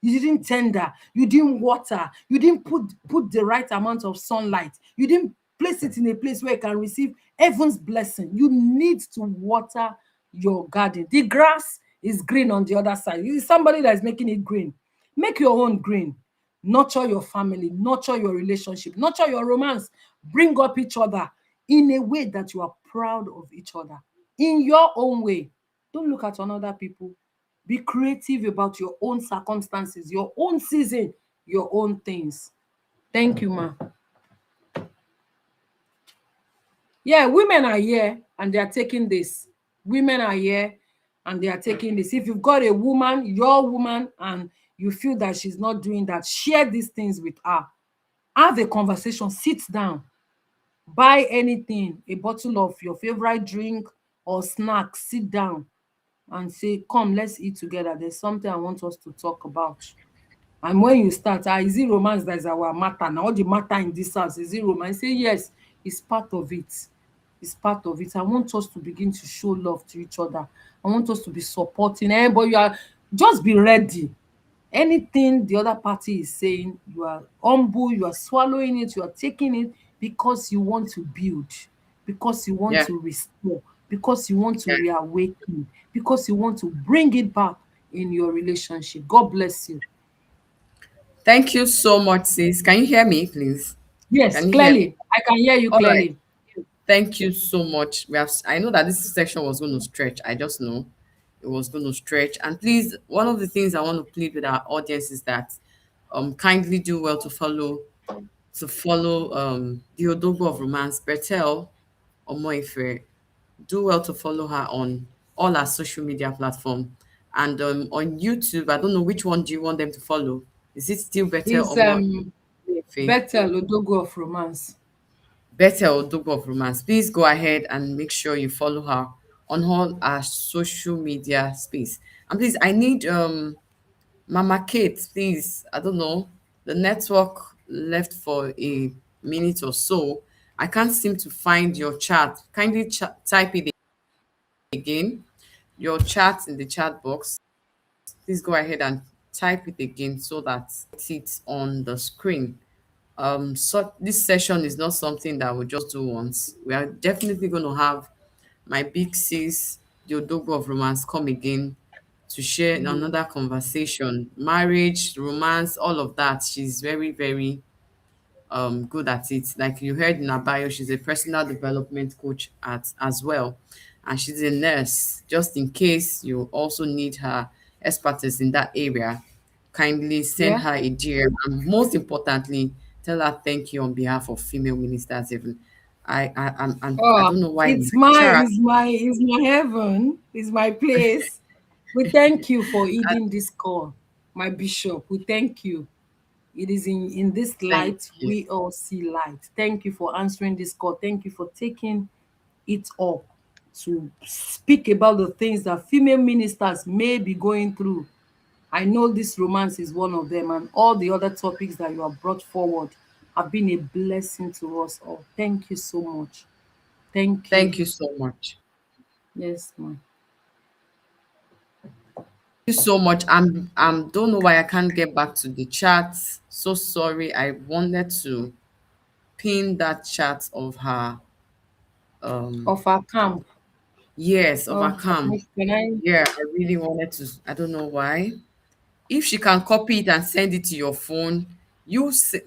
You didn't tender, you didn't water, you didn't put the right amount of sunlight, you didn't place it in a place where it can receive heaven's blessing. You need to water your garden. The grass is green on the other side. It's somebody that is making it green. Make your own green. Nurture your family, nurture your relationship, nurture your romance. Bring up each other in a way that you are proud of each other, in your own way. Don't look at another people. Be creative about your own circumstances, your own season, your own things. Thank you, ma. Yeah, women are here and they are taking this. Women are here and they are taking this. If you've got a woman, your woman, and you feel that she's not doing that, share these things with her. Have a conversation, sit down, buy anything, a bottle of your favorite drink or snack, sit down and say, come, let's eat together. There's something I want us to talk about. And when you start, is it romance that is our matter? Now, all the matter in this house, is it romance? Say, yes, it's part of it. is part of it. I want us to begin to show love to each other. I want us to be supporting. But you are just be ready. Anything the other party is saying, you are humble, you are swallowing it, you are taking it because you want to build, because you want Yeah. to restore, because you want to Yeah. reawaken, because you want to bring it back in your relationship. God bless you. Thank you so much, sis. Can you hear me, please? Yes, Can you hear me? clearly. I can hear you All right. clearly. Thank you so much. I know that this section was going to stretch. I just know it was going to stretch. And please, one of the things I want to plead with our audience is that kindly do well to follow the Odogbo of Romance, Bertel Omoife. Do well to follow her on all our social media platform. And on YouTube, I don't know which one do you want them to follow. Is it still Bertel Is Omoife? Bethel Odogo of Romance. Bethel Odugo of Romance. Please go ahead and make sure you follow her on all our social media space. And please, I need Mama Kate, please. I don't know. The network left for a minute or so. I can't seem to find your chat. Kindly type it again. Your chat in the chat box. Please go ahead and type it again so that it's on the screen. So this session is not something that we'll just do once. We are definitely going to have my big sis, the Odogo of Romance, come again to share Mm. another conversation. Marriage, romance, all of that. She's very, very good at it. Like you heard in her bio, she's a personal development coach at as well. And she's a nurse. Just in case you also need her expertise in that area, kindly send Yeah. her a DM. And most importantly, tell her thank you on behalf of female ministers even. I Oh, don't know why in it's my my, chat. it's my, it's my heaven. It's my place. We thank you for heeding this call, my bishop. We thank you. It is in this Thank light you. we all see light. Thank you for answering this call. Thank you for taking it up to speak about the things that female ministers may be going through. I know this romance is one of them, and all the other topics that you have brought forward have been a blessing to us all. Thank you so much. Thank you. Thank you so much. Yes, ma'am. Thank you so much. Don't know why I can't get back to the chat. So sorry. I wanted to pin that chat of her Of our camp. yes, of her Oh, camp. can I? Yeah, I really wanted to. I don't know why. If she can copy it and send it to your phone,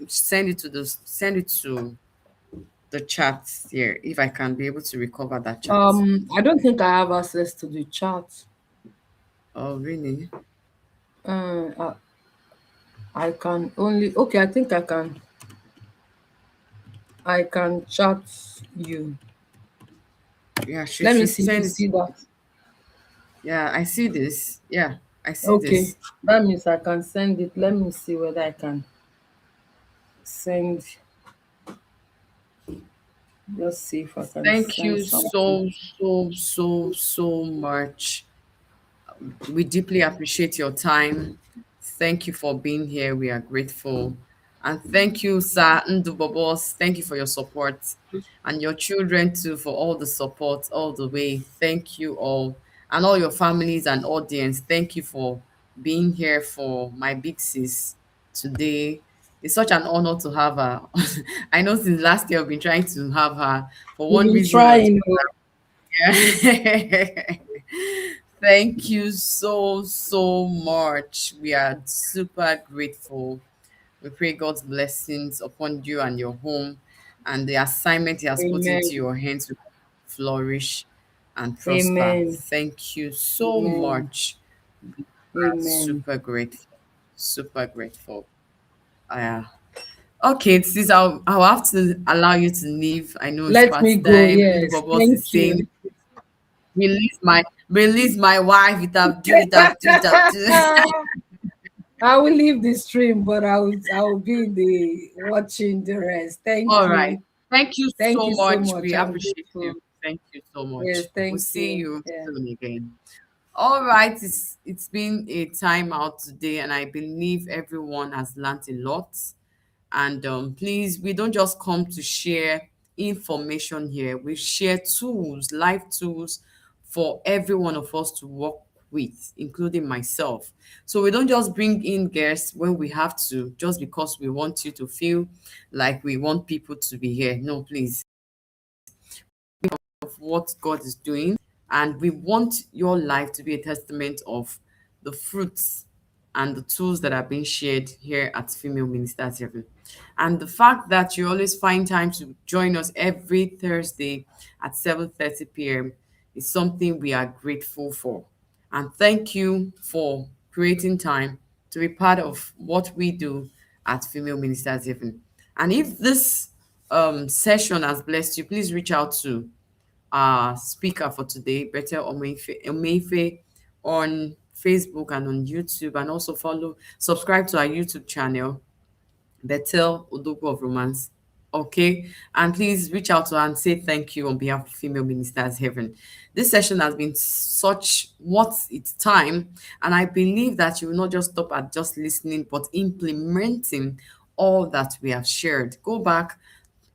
send it to the chat here. If I can be able to recover that chat. I don't think I have access to the chat. Oh, really? Uh, I can only okay. I think I can. I can chat you. Yeah, she Let me should see if you send it. see that. Yeah, I see this. Yeah, I see Okay, this. that means I can send it. Let me see whether I can send. Just see if I can Thank send you something. so much. We deeply appreciate your time. Thank you for being here. We are grateful. And thank you, Sir Ndubobos. Thank you for your support. And your children too for all the support all the way. Thank you all. And all your families and audience. Thank you for being here for my big sis today. It's such an honor to have her. I know since last year I've been trying to have her for We've one been reason or the trying. Oh. yeah. Thank you so much. We are super grateful. We pray God's blessings upon you and your home and the assignment He has put into Amen. your hands to flourish and prosper. Amen. Thank you so Amen. much. We are Amen. super grateful. Super grateful. Yeah. Okay, sis, I'll have to allow you to leave. I know it's Let me past go. time. Yes. Ndubobos is Thank you. saying release my wife. It have do. I will leave the stream, but I will be the watching the rest. Thank All right. you. Thank you Thank so you so much. much. We I'm appreciate you. grateful. Thank you so Yes, much. We'll thank see you. you Yeah. soon again. All right. It's been a time out today, and I believe everyone has learned a lot. And please, we don't just come to share information here. We share tools, life tools for every one of us to work with, including myself. So we don't just bring in guests when we have to, just because we want you to feel like we want people to be here. No, please. Of what God is doing, and we want your life to be a testament of the fruits and the tools that are being shared here at Female Ministers Heaven. And the fact that you always find time to join us every Thursday at 7:30 p.m. is something we are grateful for. And thank you for creating time to be part of what we do at Female Ministers Heaven. And if this session has blessed you, please reach out to our speaker for today, Bethel Omeife, on Facebook and on YouTube, and also subscribe to our YouTube channel, Bethel Odogo of Romance. Okay, and please reach out to her and say thank you on behalf of Female Ministers Heaven. This session has been such worth its time, and I believe that you will not just stop at just listening, but implementing all that we have shared. Go back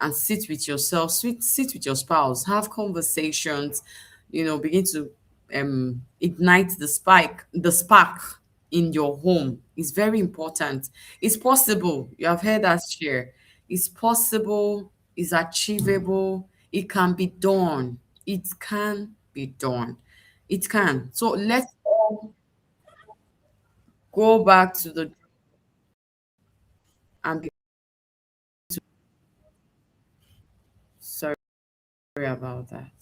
and sit with yourself, sit with your spouse, have conversations, begin to ignite the spark in your home. Is very important. It's possible. You have heard us share. It's possible, it's achievable, it can be done. It can be done. It can. So let's all go back to the and be sorry about that.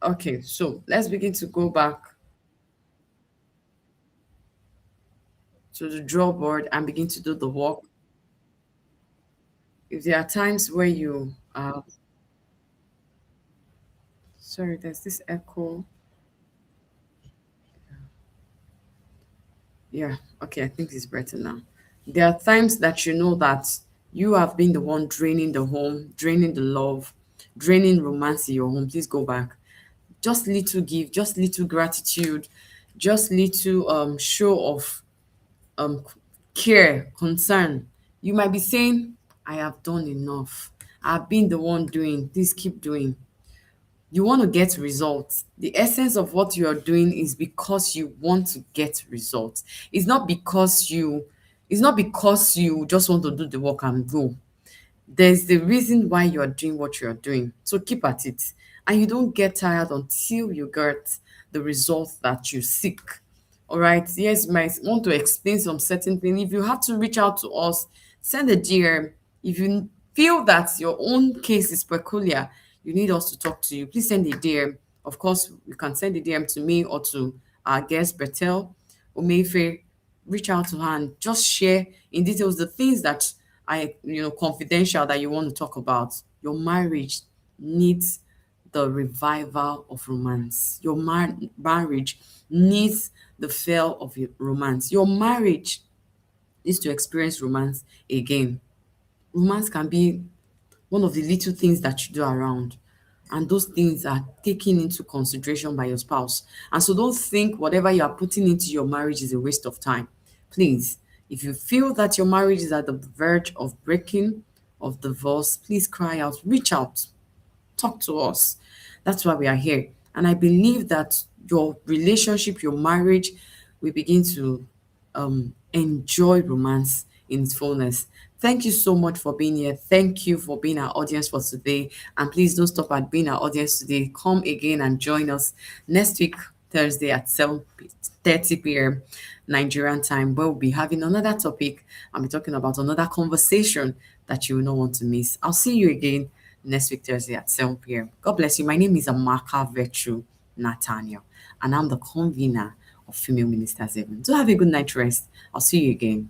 Okay, so let's begin to go back to the draw board and begin to do the work. If there are times where you sorry, there's this echo. Yeah, okay, I think it's better now. There are times that you know that you have been the one draining the home, draining the love, draining romance in your home. Please go back. Just little give, just little gratitude, just little show of um care, concern. You might be saying, I have done enough. I've been the one doing. Please keep doing. You want to get results. The essence of what you are doing is because you want to get results. It's not because you just want to do the work and go. There's the reason why you are doing what you are doing. So keep at it. And you don't get tired until you get the results that you seek. All right. Yes, you might want to explain some certain thing. If you have to reach out to us, send a DM. If you feel that your own case is peculiar, you need us to talk to you, please send a DM. Of course, you can send a DM to me or to our guest, Bertel Omefe. Reach out to her and just share in details the things that confidential that you want to talk about. Your marriage needs the revival of romance. Your marriage needs the feel of romance. Your marriage needs to experience romance again. Romance can be one of the little things that you do around. And those things are taken into consideration by your spouse. And so don't think whatever you are putting into your marriage is a waste of time. Please, if you feel that your marriage is at the verge of breaking, of divorce, please cry out, reach out, talk to us. That's why we are here. And I believe that your relationship, your marriage will begin to enjoy romance in its fullness. Thank you so much for being here. Thank you for being our audience for today. And please don't stop at being our audience today. Come again and join us next week, Thursday at 7:30 p.m. Nigerian time, where we'll be having another topic and be talking about another conversation that you will not want to miss. I'll see you again next week, Thursday at 7 p.m. God bless you. My name is Amaka-Virtue Nathaniel, and I'm the convener of Female Ministers Heaven. Do have a good night rest. I'll see you again.